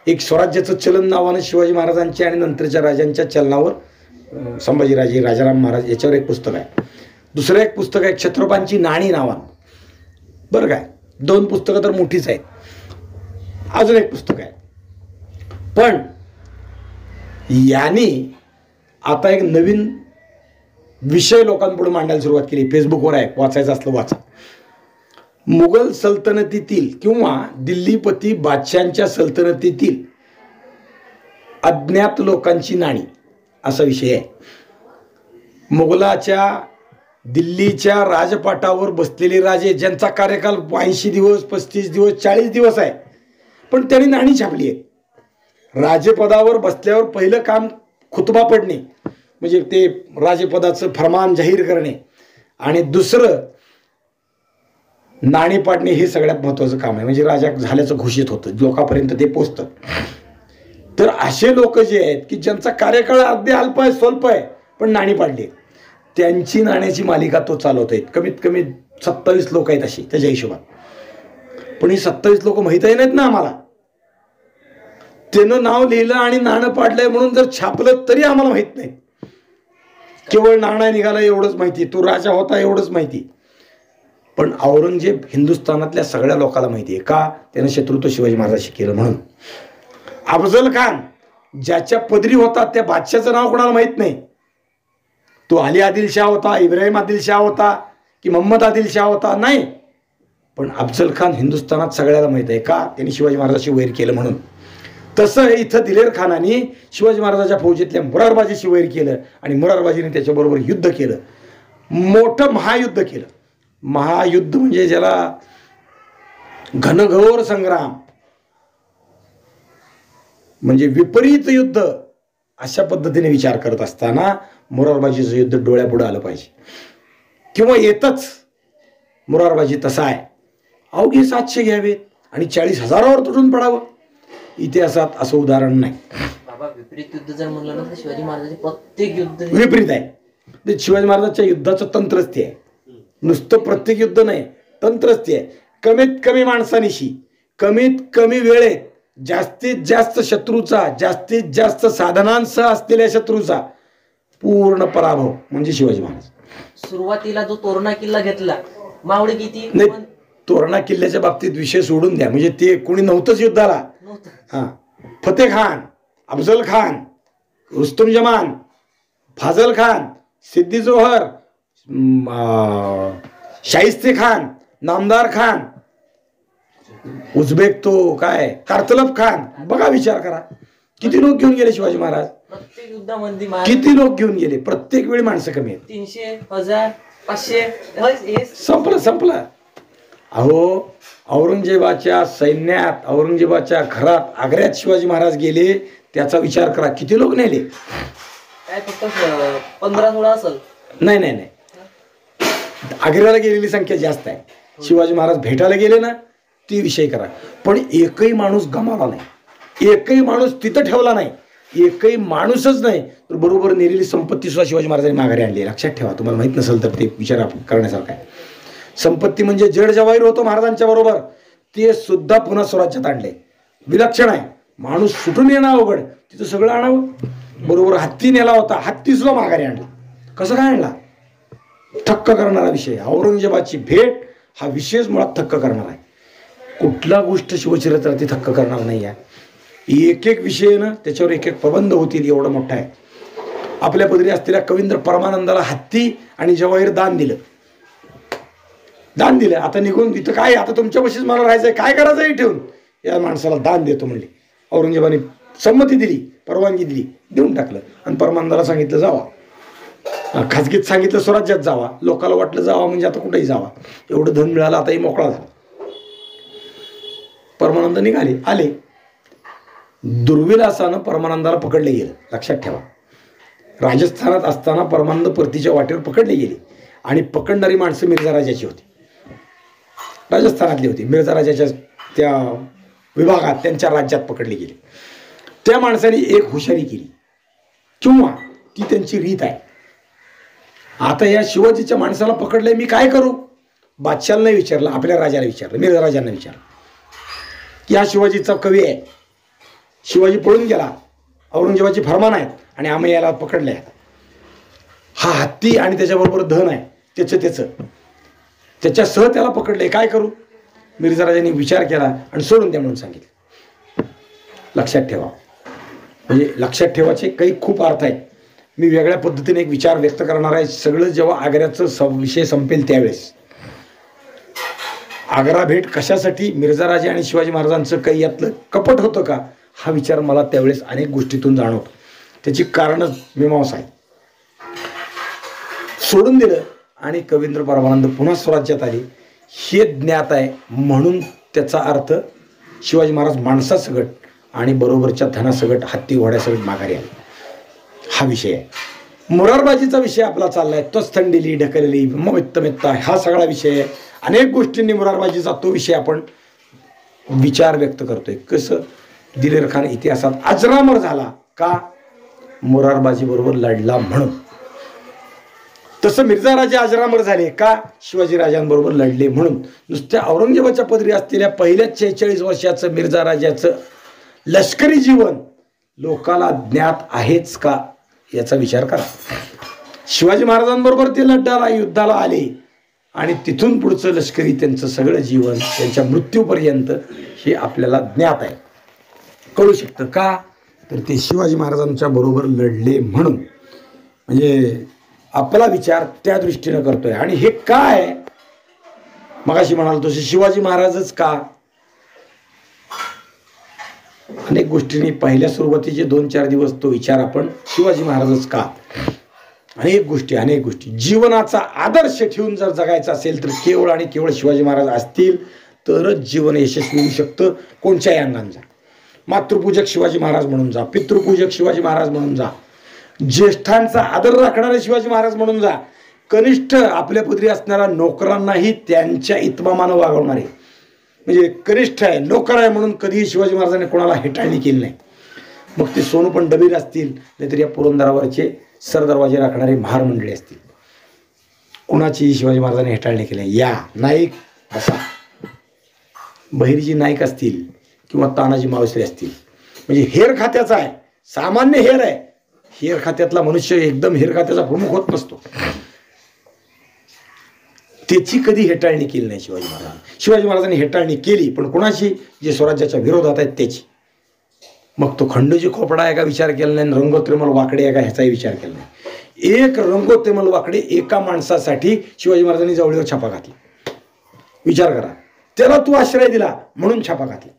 एक स्वराज्याचं चलन नावानं शिवाजी महाराजांच्या आणि नंतरच्या राजांच्या चलनावर संभाजीराजे, राजाराम महाराज याच्यावर एक पुस्तक आहे. दुसरं एक पुस्तक आहे छत्रपांची नाणी नावानं. बरं काय, 2 पुस्तकं तर मोठीच आहेत. अजून एक पुस्तक आहे. पण यांनी आता एक नवीन विषय लोकांपुढे मांडायला सुरुवात केली. फेसबुकवर आहे, वाचायचं असलं वाचा. मुघल सल्तनतीतील किंवा दिल्लीपती बादशांच्या सल्तनतीतील अज्ञात लोकांची नाणी असा विषय आहे. मुघलाच्या दिल्लीच्या राजपाटावर बसलेले राजे ज्यांचा कार्यकाल 80 दिवस, 35 दिवस, 40 दिवस आहे, पण त्यांनी नाणी छापली आहे. राजपदावर बसल्यावर पहिलं काम खुतबा पडणे, म्हणजे ते राजपदाचं फरमान जाहीर करणे, आणि दुसरं नाणी पाडणे. हे सगळ्यात महत्त्वाचं काम आहे. म्हणजे राजा झाल्याचं घोषित होतं, लोकांपर्यंत ते पोचतं. तर असे लोक जे आहेत की ज्यांचा कार्यकाळ अगदी अल्प आहे, स्वल्प आहे, पण नाणी पाडली, त्यांची नाण्याची मालिका तो चालवत आहेत. कमीत कमी 27 लोक आहेत अशी त्याच्या हिशोबात. पण ही 27 लोक माहीतही नाहीत ना आम्हाला. त्यानं नाव लिहिलं आणि नाणं पाडलंय म्हणून जर छापलं तरी आम्हाला माहित नाही. केवळ नाणं निघालं एवढंच माहिती, तो राजा होता एवढंच माहिती. पण औरंगजेब हिंदुस्थानातल्या सगळ्या लोकांना माहिती आहे का? त्यानं शत्रुत्व शिवाजी महाराजांशी केलं म्हणून. अफजल खान ज्याच्या पदरी होता त्या बादशाचं नाव कोणाला माहित नाही. तो अली आदिलशाह होता, इब्राहिम आदिलशाह होता की मोहम्मद आदिलशाह होता, नाही. पण अफजल खान हिंदुस्थानात सगळ्याला माहित आहे का? त्यांनी शिवाजी महाराजांशी वैर केलं म्हणून. तसं इथं दिलेर खानाने शिवाजी महाराजांच्या फौजेतल्या मोरारबाजीशी वैर केलं आणि मोरारबाजीने त्याच्याबरोबर युद्ध केलं, मोठं महायुद्ध केलं. महायुद्ध म्हणजे ज्याला घनघोर संग्राम, म्हणजे विपरीत युद्ध, अशा पद्धतीने विचार करत असताना मोरारबाजीचं युद्ध डोळ्यापुढे आलं पाहिजे. किंवा येतच मोरारबाजी तसा आहे, अवघे 700 घ्यावेत आणि 40,000वर तुटून पडावं. इतिहासात असं उदाहरण नाही. बाबा विपरीत युद्ध जर म्हणलं ना तर शिवाजी महाराजांचे प्रत्येक युद्ध विपरीत आहे. ते शिवाजी महाराजांच्या युद्धाचं तंत्रच ते आहे. नुसतं प्रत्येक युद्ध नाही, तंत्रच ते आहे. कमीत कमी माणसांनीशी, कमीत कमी वेळेत जास्तीत जास्त शत्रूचा, जास्तीत जास्त साधनांसह असलेल्या शत्रूचा पूर्ण पराभव म्हणजे शिवाजी महाराज. सुरुवातीला जो तोरणा किल्ला घेतला मावळे किती नाही, तोरणा किल्ल्याच्या बाबतीत विषय सोडून द्या, म्हणजे ते कोणी नव्हतंच युद्धाला. नव्हतं. हा, फतेह खान, अफजल खान, रुस्तुम जमान, फाजल खान, सिद्दी जोहर, शाहिस्ते खान, नामदार खान, उझबेक तो काय कारतलब खान. बघा, विचार करा किती लोक घेऊन गेले शिवाजी महाराज. प्रत्येक युद्धामध्ये किती लोक घेऊन गेले. प्रत्येक वेळी माणसं कमी आहेत. 300, 1000, 500 संपलं. अहो, औरंगजेबाच्या सैन्यात, औरंगजेबाच्या घरात, आग्र्यात शिवाजी महाराज गेले, त्याचा विचार करा किती लोक नेले. काय फक्त 15-16 असेल. नाही, आग्र्याला गेलेली संख्या जास्त आहे. शिवाजी महाराज भेटायला गेले ना, ती विषय करा. पण एकही माणूस गमावला नाही, एकही माणूस तिथं ठेवला नाही, एकही माणूसच नाही तर बरोबर नेलेली संपत्ती सुद्धा शिवाजी महाराजांनी माघारी आणली. लक्षात ठेवा, तुम्हाला माहित नसेल तर ते विचार करण्यासारखं आहे. संपत्ती म्हणजे जड जवाहीर होतं महाराजांच्या बरोबर, ते सुद्धा पुन्हा स्वराज्यात आणले. विलक्षण आहे. माणूस सुटून येणं अवघड, तिथं सगळं आणावं. बरोबर हत्ती नेला होता, हत्ती सुद्धा माघारी आणला. कसं काय आणला? थक्क करणारा विषय. औरंगजेबाची भेट हा विषयच मुळात थक्क करणार आहे. कुठला गोष्ट शिवचरित्रात थक्क करणार नाही आहे. एक एक विषय ना, त्याच्यावर एक एक प्रबंध होतील, एवढं मोठं आहे. आपल्या पदरी असलेल्या कवींद्र परमानंदाला हत्ती आणि जवाहीर दान दिलं. आता निघून तिथं काय, आता तुमच्यापाशीच मला राहायचंय, काय करायचंय ठेवून, या माणसाला दान देतो म्हणले. औरंगजेबाने संमती दिली, परवानगी दिली, देऊन टाकलं. आणि परमानंदाला सांगितलं जावा, खाजगीत सांगितलं स्वराज्यात जावा. लोकांना वाटलं जावा म्हणजे आता कुठेही जावा, एवढं धन मिळालं, आताही मोकळा झाला. परमानंद निघाले, आले. दुर्विलासानं परमानंदाला पकडले गेलं. लक्षात ठेवा, राजस्थानात असताना परमानंद परतीच्या वाटेवर पकडले गेले. आणि पकडणारी माणसं मिर्झा राजाची होती, राजस्थानातली होती. मिर्झा राजाच्या त्या विभागात, त्यांच्या राज्यात पकडले गेले. त्या माणसाने एक हुशारी केली, किंवा ती त्यांची रीत आहे. आता या शिवाजीच्या माणसाला पकडलंय, मी काय करू? बादशाला नाही विचारलं, आपल्या राजाला विचारलं, मिर्झा राजांना विचारलं की हा शिवाजीचा कवी आहे, शिवाजी पळून गेला, औरंगजेबाची फरमान आहेत आणि आम्ही याला पकडले आहेत. हा हत्ती आणि त्याच्याबरोबर धन आहे, त्याच्यासह त्याला पकडले, काय करू? मिर्झा राजांनी विचार केला आणि सोडून द्या म्हणून सांगितलं. लक्षात ठेवा, म्हणजे लक्षात ठेवायचे काही खूप अर्थ आहेत. मी वेगळ्या पद्धतीने एक विचार व्यक्त करणार आहे. सगळं जेव्हा आग्र्याचं विषय संपेल त्यावेळेस. आग्रा भेट कशासाठी, मिर्झा राजा आणि शिवाजी महाराजांचं काही यातलं कपट होतं का, हा विचार मला त्यावेळेस अनेक गोष्टीतून जाणवतो. त्याची कारणच मीमांसा आहे. सोडून दिलं आणि कवींद्र परमानंद पुन्हा स्वराज्यात आले, हे ज्ञात आहे. म्हणून त्याचा अर्थ शिवाजी महाराज माणसासकट आणि बरोबरच्या धनासकट, हत्ती घोड्यासकट माघारी आले, हा विषय आहे. मुरारबाजीचा विषय आपला चाललाय, तोच थंडीली ढकलली मित्ता, हा सगळा विषय आहे. अनेक गोष्टींनी मुरारबाजीचा तो विषय आपण विचार व्यक्त करतोय. कसं दिलेर खान इतिहासात अजरामर झाला का, मुरारबाजी बरोबर लढला म्हणून. तसं मिर्झा राजे अजरामर झाले का, शिवाजी राजांबरोबर लढले म्हणून. नुसत्या औरंगजेबाच्या पदरी असलेल्या पहिल्या 46 वर्षाचं मिर्झा राजाचं लष्करी जीवन लोकाला ज्ञात आहेच का, याचा विचार करा. शिवाजी महाराजांबरोबर ते लढायला, युद्धाला आले आणि तिथून पुढचं लष्करी त्यांचं सगळं जीवन, त्यांच्या मृत्यूपर्यंत हे आपल्याला ज्ञात आहे, कळू शकतं. का तर ते शिवाजी महाराजांच्या बरोबर लढले म्हणून. म्हणजे आपला विचार त्या दृष्टीनं करतोय. आणि हे काय, मगाशी म्हणाल तसे शिवाजी महाराजच का, अनेक गोष्टींनी पहिल्या सुरुवातीचे 2-4 दिवस तो विचार आपण शिवाजी महाराजच का, अनेक गोष्टी. जीवनाचा आदर्श ठेवून जर जगायचं असेल तर केवळ आणि केवळ शिवाजी महाराज असतील तरच जीवन यशस्वी होऊ शकतं. कोणत्याही अंगाने जा, मातृपूजक शिवाजी महाराज म्हणून जा, पितृपूजक शिवाजी महाराज म्हणून जा, ज्येष्ठांचा आदर राखणारे शिवाजी महाराज म्हणून जा, कनिष्ठ आपल्या पदरी असणाऱ्या नोकरांनाही त्यांच्या इतमामानं वागवणारे, म्हणजे कनिष्ठ आहे, नोकर आहे म्हणून कधीही शिवाजी महाराजांनी कोणाला हेटाळणी केली नाही. मग ते सोनूपण डबीर असतील, नाहीतर या पुरंदरावरचे सरदरवाजे राखणारे महार मंडळी असतील, कुणाचीही शिवाजी महाराजांनी हेटाळणी केली. या नाईक बसा, बहिर्जी नाईक असतील किंवा तानाजी मावसरे असतील, म्हणजे हेर खात्याचा आहे, सामान्य हेर आहे. हेर खात्यातला मनुष्य एकदम हेर खात्याचा प्रमुख होत नसतो. त्याची कधी हेटाळणी केली नाही शिवाजी महाराजांनी. शिवाजी महाराजांनी हेटाळणी केली, पण कोणाची? जे स्वराज्याच्या विरोधात आहेत त्याची. मग तो खंडोजी खोपडा आहे का विचार केला नाही, रंगोत्रेमल वाकडे आहे का ह्याचाही विचार केला नाही. एक रंगोत्रेमल वाकडे एका माणसासाठी शिवाजी महाराजांनी जावळीवर छापा घातला. विचार करा, त्याला तू आश्रय दिला म्हणून छापा घातला.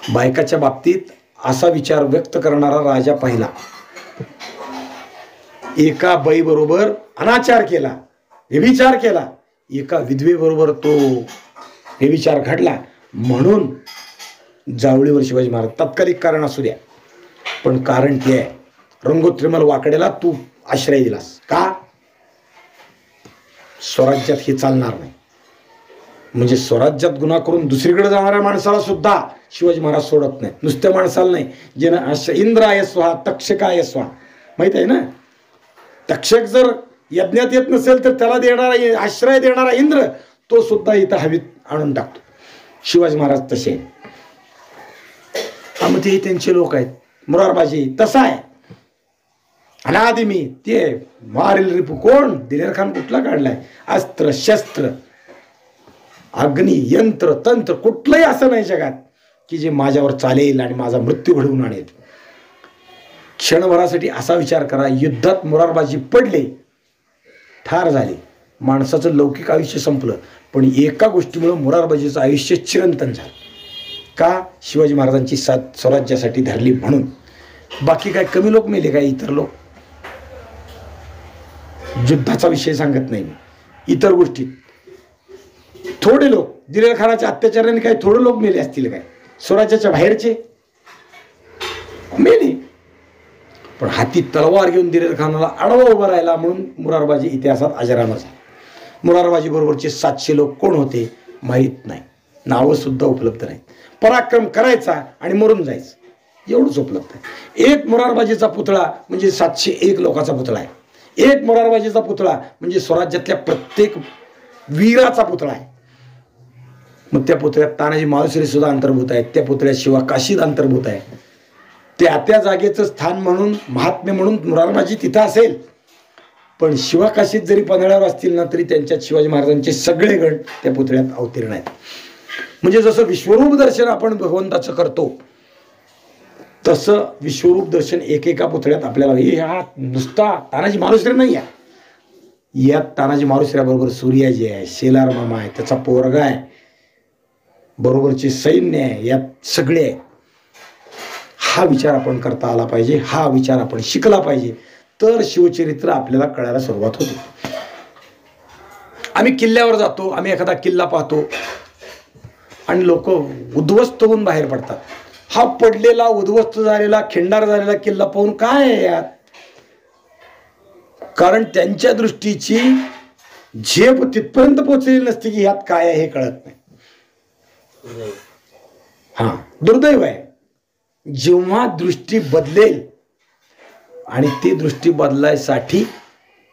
बायकाच्या बाबतीत असा विचार व्यक्त करणारा राजा पहिला. एका बाईबरोबर अनाचार केला, व्यभिचार केला, एका विधवेबरोबर तो व्यभिचार घडला म्हणून जावळीवर शिवाजी महाराज. तात्कालिक कारण असू द्या, पण कारण ते आहे, रंगोत्रेमल वाकडेला तू आश्रय दिलास का? स्वराज्यात हे चालणार नाही. म्हणजे स्वराज्यात गुन्हा करून दुसरीकडे जाणाऱ्या माणसाला सुद्धा शिवाजी महाराज सोडत नाही. नुसत्या माणसाला नाही, जे इंद्राय स्वाहा तक्षकाय स्वाहा, माहित आहे ना. तक्षक जर यज्ञात येत नसेल तर त्याला देणारा आश्रय देणारा इंद्र तो सुद्धा इथं हवेत आणून टाकतो. शिवाजी महाराज तसे आहेत. मग ते त्यांचे लोक आहेत. मुरारबाजी तसा आहे. अनादिमी ते मारेल रिपू कोण? दिलेर खान कुठला काढलाय? अस्त्र शस्त्र अग्नी यंत्र तंत्र कुठलंही असं नाही जगात की जे माझ्यावर चालेल आणि माझा मृत्यू घडवून आणेल. क्षणभरासाठी असा विचार करा, युद्धात मुरारबाजी पडले, ठार झाले, माणसाचं लौकिक आयुष्य संपलं, पण एका गोष्टीमुळे मुरारबाजीचं आयुष्य चिरंतन झालं. का? शिवाजी महाराजांची साथ स्वराज्यासाठी धरली म्हणून. बाकी काय कमी लोक मेले काय? इतर लोक, युद्धाचा विषय सांगत नाही मी, इतर गोष्टी थोडे लोक, दिलेर खानाच्या अत्याचाराने काही थोडे लोक मेले असतील काय? स्वराज्याच्या बाहेरचे मेले, पण हाती तलवार घेऊन दिलेर खानाला आडवा उभा राहिला म्हणून मुरारबाजी इतिहासात अजरामर झाला. मुरारबाजी बरोबरचे 700 लोक कोण होते माहीत नाही, नावं सुद्धा उपलब्ध नाहीत. पराक्रम करायचा आणि मरून जायचं एवढंच उपलब्ध आहे. एक मुरारबाजीचा पुतळा म्हणजे 701 लोकांचा पुतळा आहे. एक मुरारबाजीचा पुतळा म्हणजे स्वराज्यातल्या प्रत्येक वीराचा पुतळा आहे. मग त्या पुतळ्यात तानाजी मालुसरे सुद्धा अंतर्भूत आहेत. त्या पुतळ्यात शिवा काशीद अंतर्भूत आहे. त्या जागेचं स्थान म्हणून, महात्म्य म्हणून मुरारबाजी तिथं असेल, पण शिवा काशीद जरी पन्हाळ्यावर असतील ना तरी त्यांच्यात शिवाजी महाराजांचे सगळे गण त्या पुतळ्यात अवतीर्ण आहेत. म्हणजे जसं विश्वरूप दर्शन आपण भगवंताचं करतो तसं विश्वरूप दर्शन एकेका पुतळ्यात आपल्याला. हे हा नुसता तानाजी मालुसरे नाही आहे, यात तानाजी मालुसऱ्याबरोबर सूर्याजी आहे, शेलार मामा आहे, त्याचा पोरगा आहे, बरोबरचे सैन्य आहे, यात सगळे आहे. हा विचार आपण करता आला पाहिजे, हा विचार आपण शिकला पाहिजे, तर शिवचरित्र आपल्याला कळायला सुरुवात होते. आम्ही किल्ल्यावर जातो, आम्ही एखादा किल्ला पाहतो आणि लोक उद्ध्वस्त होऊन बाहेर पडतात. हा पडलेला, उद्ध्वस्त झालेला, खिंडार झालेला किल्ला पाहून काय आहे यात? कारण त्यांच्या दृष्टीची झेप तिथपर्यंत पोहोचलेली नसते की यात काय आहे हे कळत नाही. हा दुर्दैव आहे. जेव्हा दृष्टी बदलेल, आणि ती दृष्टी बदलायसाठी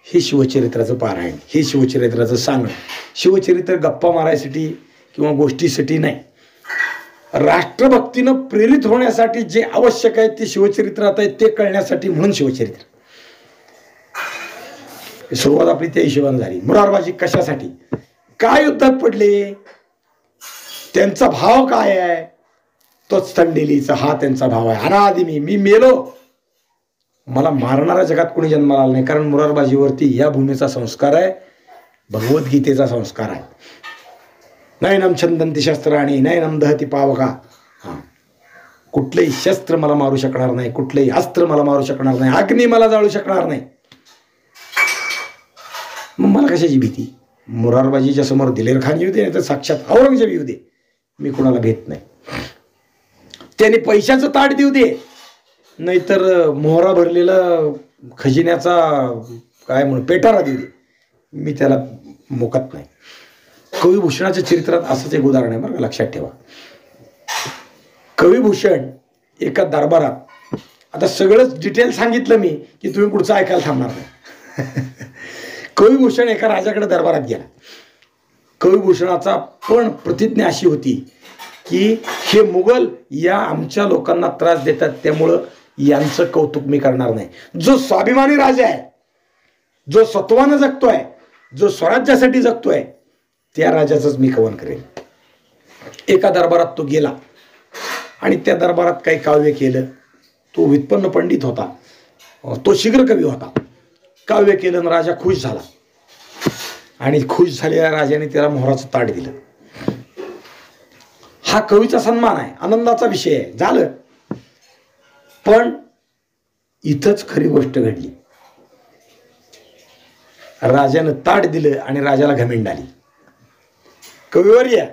हे शिवचरित्राचं पारायण, हे शिवचरित्राचं सांगणं. शिवचरित्र गप्पा मारायसाठी किंवा गोष्टीसाठी नाही, राष्ट्रभक्तीनं प्रेरित होण्यासाठी जे आवश्यक आहे ते शिवचरित्रात आहे, ते कळण्यासाठी म्हणून शिवचरित्र. सुरुवात आपली त्या हिशोबाने झाली. मुरारबाजी कशासाठी, काय युद्धात पडले, त्यांचा भाव काय आहे? तोच थंडेलीचा हा त्यांचा भाव आहे. अनादिमी मी मेलो, मला मारणाऱ्या जगात कोणी जन्माला आला नाही, कारण मुरारबाजीवरती या भूमीचा संस्कार आहे, भगवद्गीतेचा संस्कार आहे. नयनम छंदंती शस्त्राणी नयनम दहती पावका. हा, कुठलंही शस्त्र मला मारू शकणार नाही, कुठलंही अस्त्र मला मारू शकणार नाही, अग्नी मला जाळू शकणार नाही. मग मला कशाची भीती? मुरारबाजीच्या समोर दिलेर खान येऊ दे, नाही तर साक्षात औरंगजेब येऊ दे, मी कुणाला भेट नाही. त्याने पैशाचं ताट देऊ दे, नाहीतर मोहरा भरलेला खजिन्याचा काय म्हणून पेटारा देऊ दे, मी त्याला मुकत नाही. कविभूषणाच्या चरित्रात असंच एक उदाहरण आहे बरं का, लक्षात ठेवा. कविभूषण एका दरबारात, आता सगळंच डिटेल सांगितलं मी की तुम्ही पुढचं ऐकायला थांबणार नाही. कविभूषण एका राजाकडे दरबारात गेला. कविभूषणाचा पण प्रतिज्ञा अशी होती की हे मुघल या आमच्या लोकांना त्रास देतात, त्यामुळं यांचं कौतुक मी करणार नाही. जो स्वाभिमानी राजा आहे, जो सत्वानं जगतोय, जो स्वराज्यासाठी जगतोय त्या राजाचंच मी कवन करेन. एका दरबारात तो गेला आणि त्या दरबारात काही काव्य केलं. तो व्युत्पन्न पंडित होता, तो शीघ्र कवी होता. काव्य केलं आणि राजा खुश झाला आणि खुश झालेल्या राजाने त्याला मोहराचं ताट दिलं. हा कवीचा सन्मान आहे, आनंदाचा विषय आहे, झालं. पण इथंच खरी गोष्ट घडली. राजानं ताट दिलं आणि राजाला घमेंड आली. कविवर्य,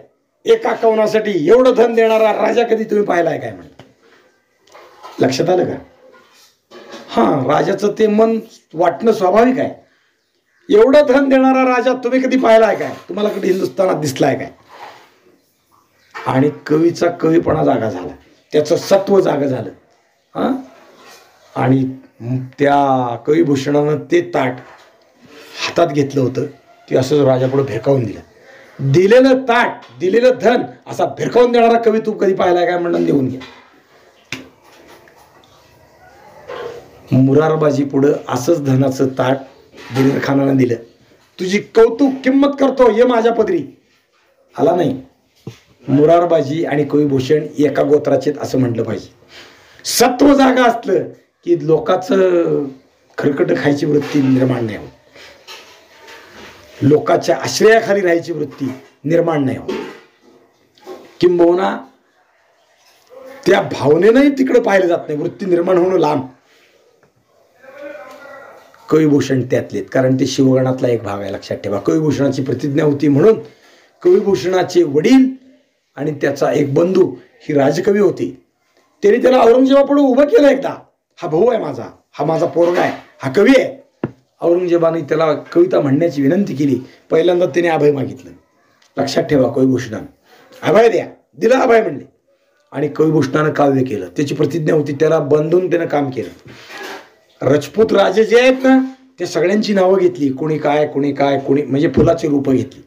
एका कवनासाठी एवढं धन देणारा राजा कधी तुम्ही पाहिलाय काय म्हणलं? लक्षात आलं का? हा, राजाचं ते मन वाटणं स्वाभाविक आहे. एवढं धन देणारा राजा तुम्ही कधी पाहिलाय काय? तुम्हाला कधी हिंदुस्थानात दिसलाय काय? आणि कवीचा कवीपणा जागा झाला, त्याचं सत्व जागा झालं. हा, आणि त्या कविभूषणानं ते ताट हातात घेतलं होतं, ते असं राजापुढे भेकावून दिलं. दिलेलं ताट, दिलेलं धन असा भिरकावून देणारा कवी तू कधी पाहिलाय काय म्हणून देऊन घ्या. मुरारबाजी पुढं असंच धनाचं ताट दिलेर खानानं दिलं. तुझी कौतुक किंमत करतो ये माझ्या पदरी. आला नाही. मुरारबाजी आणि कविभूषण एका गोत्राचे असं म्हटलं पाहिजे. सत्व जागा असलं की लोकांचं खरकट खायची वृत्ती निर्माण नाही होत, लोकांच्या आश्रयाखाली राहायची वृत्ती निर्माण नाही होत. किंबहुना त्या भावनेनंही तिकडे पाहिलं जात नाही, वृत्ती निर्माण होणं लांब. कविभूषण त्यातलेत, कारण ते शिवगणातला एक भाग आहे, लक्षात ठेवा. कविभूषणाची प्रतिज्ञा होती म्हणून कविभूषणाचे वडील आणि त्याचा एक बंधू ही राजकवी होती. त्यांनी त्याला औरंगजेबापुढे उभं केलं एकदा. हा भाऊ आहे माझा, हा माझा पोरगा आहे, हा कवी आहे. औरंगजेबाने त्याला कविता म्हणण्याची विनंती केली. पहिल्यांदा त्याने अभय मागितलं. लक्षात ठेवा, कविभूषणानं अभय द्या, दिलं अभय म्हणले. आणि कविभूषणानं काव्य केलं, त्याची प्रतिज्ञा होती, त्याला बंधून त्यानं काम केलं. राजपूत राजे जे आहेत ना, ते सगळ्यांची नावं घेतली. कोणी काय, कोणी काय, कोणी म्हणजे फुलाची रूपं घेतली.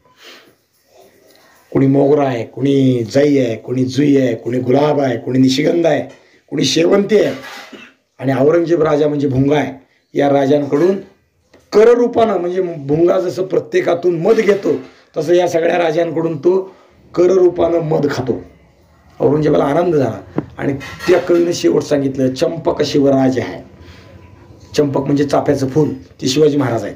कोणी मोगरा आहे, कोणी जाई आहे, कोणी जुई आहे, कोणी गुलाब आहे, कोणी निशिगंध आहे, कोणी शेवंती आहे. आणि औरंगजेब राजा म्हणजे भुंगा आहे. या राजांकडून कररूपानं, म्हणजे भुंगा जसं प्रत्येकातून मध घेतो तसं या सगळ्या राजांकडून तो कररूपानं मध खातो. औरंगजेबाला आनंद झाला आणि त्या कवीनं शेवट सांगितलं, चंपक शिवराज आहे. चंपक म्हणजे चाफ्याचं फूल, ते शिवाजी महाराज आहेत.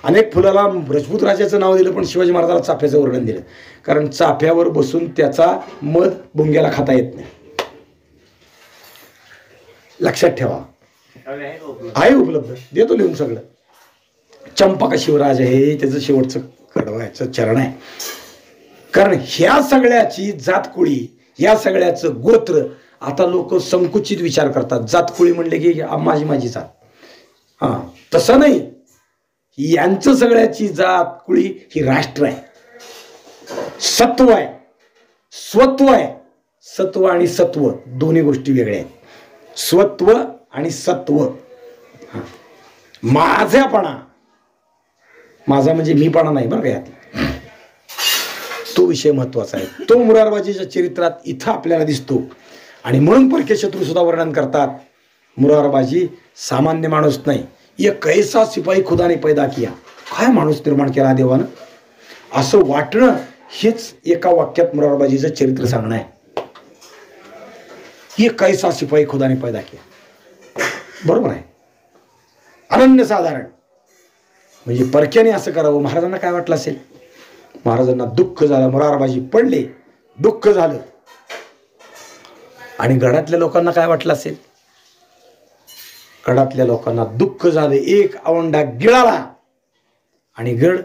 अनेक फुलाला राजपूत राजाचं नाव दिलं, पण शिवाजी महाराजाला चाफ्याचं वर्णन दिलं, कारण चाफ्यावर बसून त्याचा मध भुंग्याला खाता येत नाही. लक्षात ठेवा, आहे उपलब्ध, देतो लिहून सगळं. चंपक शिवराज हे त्याचं शेवटचं कडवायचं चरण आहे. कारण ह्या सगळ्याची जातकुळी, ह्या सगळ्याचं गोत्र आता लोक संकुचित विचार करतात. जातकुळी म्हणले की माझी जात. हा, तसं नाही. यांचं सगळ्याची जातकुळी ही राष्ट्र आहे, सत्व आहे, स्वत्व आहे. सत्व आणि सत्व दोन्ही गोष्टी वेगळ्या आहेत. स्वत्व आणि सत्व. माझ्यापणा, माझा म्हणजे मीपणा नाही बरं का, यात तो विषय महत्वाचा आहे. तो मुरारबाजीच्या चरित्रात इथं आपल्याला दिसतो. आणि म्हणून परके शत्रू सुद्धा वर्णन करतात, मुरारबाजी सामान्य माणूस नाही, ये कैसा सिपाही खुदा ने पैदा किया. काय माणूस निर्माण केला देवानं, असं वाटणं हेच एका वाक्यात मुरारबाजीचं चरित्र सांगणं आहे. ये कैसा सिपाही खुदा ने पैदा किया, बरोबर आहे, अनन्यसाधारण. म्हणजे परक्याने असं करावं. महाराजांना काय वाटलं असेल? महाराजांना दुःख झालं, मुरारबाजी पडले, दुःख झालं. आणि गडातल्या लोकांना काय वाटलं असेल? गडातल्या लोकांना दुःख झालं, एक आवंडा गिळाला आणि गड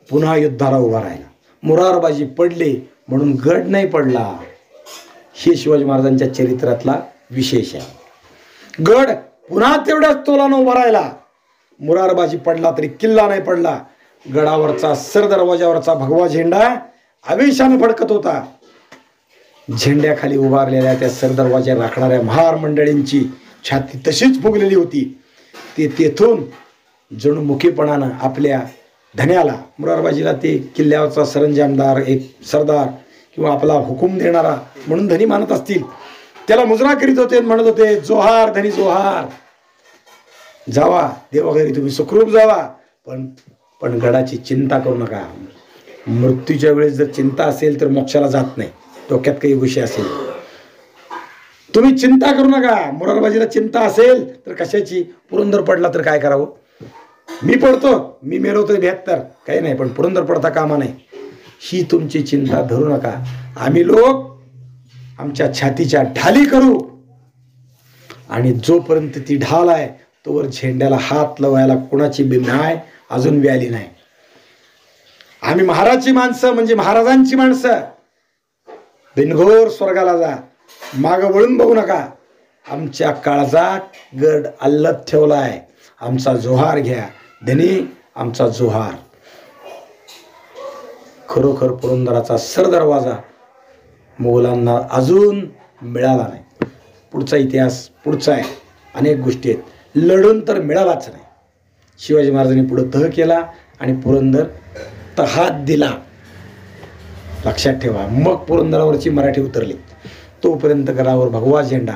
पुन्हा युद्धाला उभा राहिला. मुरारबाजी पडले म्हणून गड नाही पडला. हे शिवाजी महाराजांच्या चरित्रातला विशेष आहे. गड पुन्हा तेवढ्याच तोलानं उभा राहिला. मुरारबाजी पडला तरी किल्ला नाही पडला. गडावरचा सरदरवाजावरचा भगवा झेंडा आवेशानं फडकत होता. झेंड्याखाली उभारलेल्या त्या सरदरवाजा राखणाऱ्या महार मंडळींची छाती तशीच फुगलेली होती. ते तेथून जणू मुखीपणानं आपल्या धन्याला, मुरारबाजीला ते किल्ल्यावरचा सरंजामदार, एक सरदार किंवा आपला हुकूम देणारा म्हणून धनी मानत असतील, त्याला मुजरा करीत होते, म्हणत होते, जोहार धनी जोहार, जावा देवाघरी तुम्ही सुखरूप जावा, पण पण गडाची चिंता करू नका. मृत्यूच्या वेळेस जर चिंता असेल तर मोक्षाला जात नाही. डोक्यात काही विषय असेल तुम्ही चिंता करू नका. मोरारबाजीला चिंता असेल तर कशाची? पुरंदर पडला तर काय करावं? मी पडतो, मी मेलो तर 72, काही नाही, पण पुरंदर पडता कामा नाही. ही तुमची चिंता धरू नका. आम्ही लोक आमच्या छातीच्या ढाली करू आणि जोपर्यंत ती ढाल आहे तोवर झेंड्याला हात लावायला कोणाची नाही अजून व्याली नाही. आम्ही महाराजची माणसं म्हणजे महाराजांची माणसं. बिनघोर स्वर्गाला जा, माग वळून बघू नका. आमच्या काळजात गड अल्लत ठेवलाय. आमचा जोहार घ्या धनी, आमचा जोहार. खरोखर पुरंदराचा सरदरवाजा मोगलांना अजून मिळाला नाही. पुढचा इतिहास पुढचा आहे. अनेक गोष्टी आहेत. लढून तर मिळालाच नाही. शिवाजी महाराजांनी पुढे तह केला आणि पुरंदर तहात दिला. लक्षात ठेवा. मग पुरंदरावरची मराठी उतरली. तोपर्यंत गडावर भगवा झेंडा.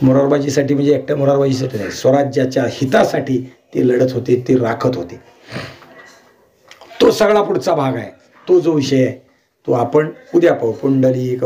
मोरारबाजीसाठी म्हणजे एकट्या मोरारबाजीसाठी नाही, स्वराज्याच्या हितासाठी ते लढत होते, ते राखत होते. तो सगळा पुढचा भाग आहे. तो जो विषय आहे तो आपण उद्या पाहू. पुंडलिक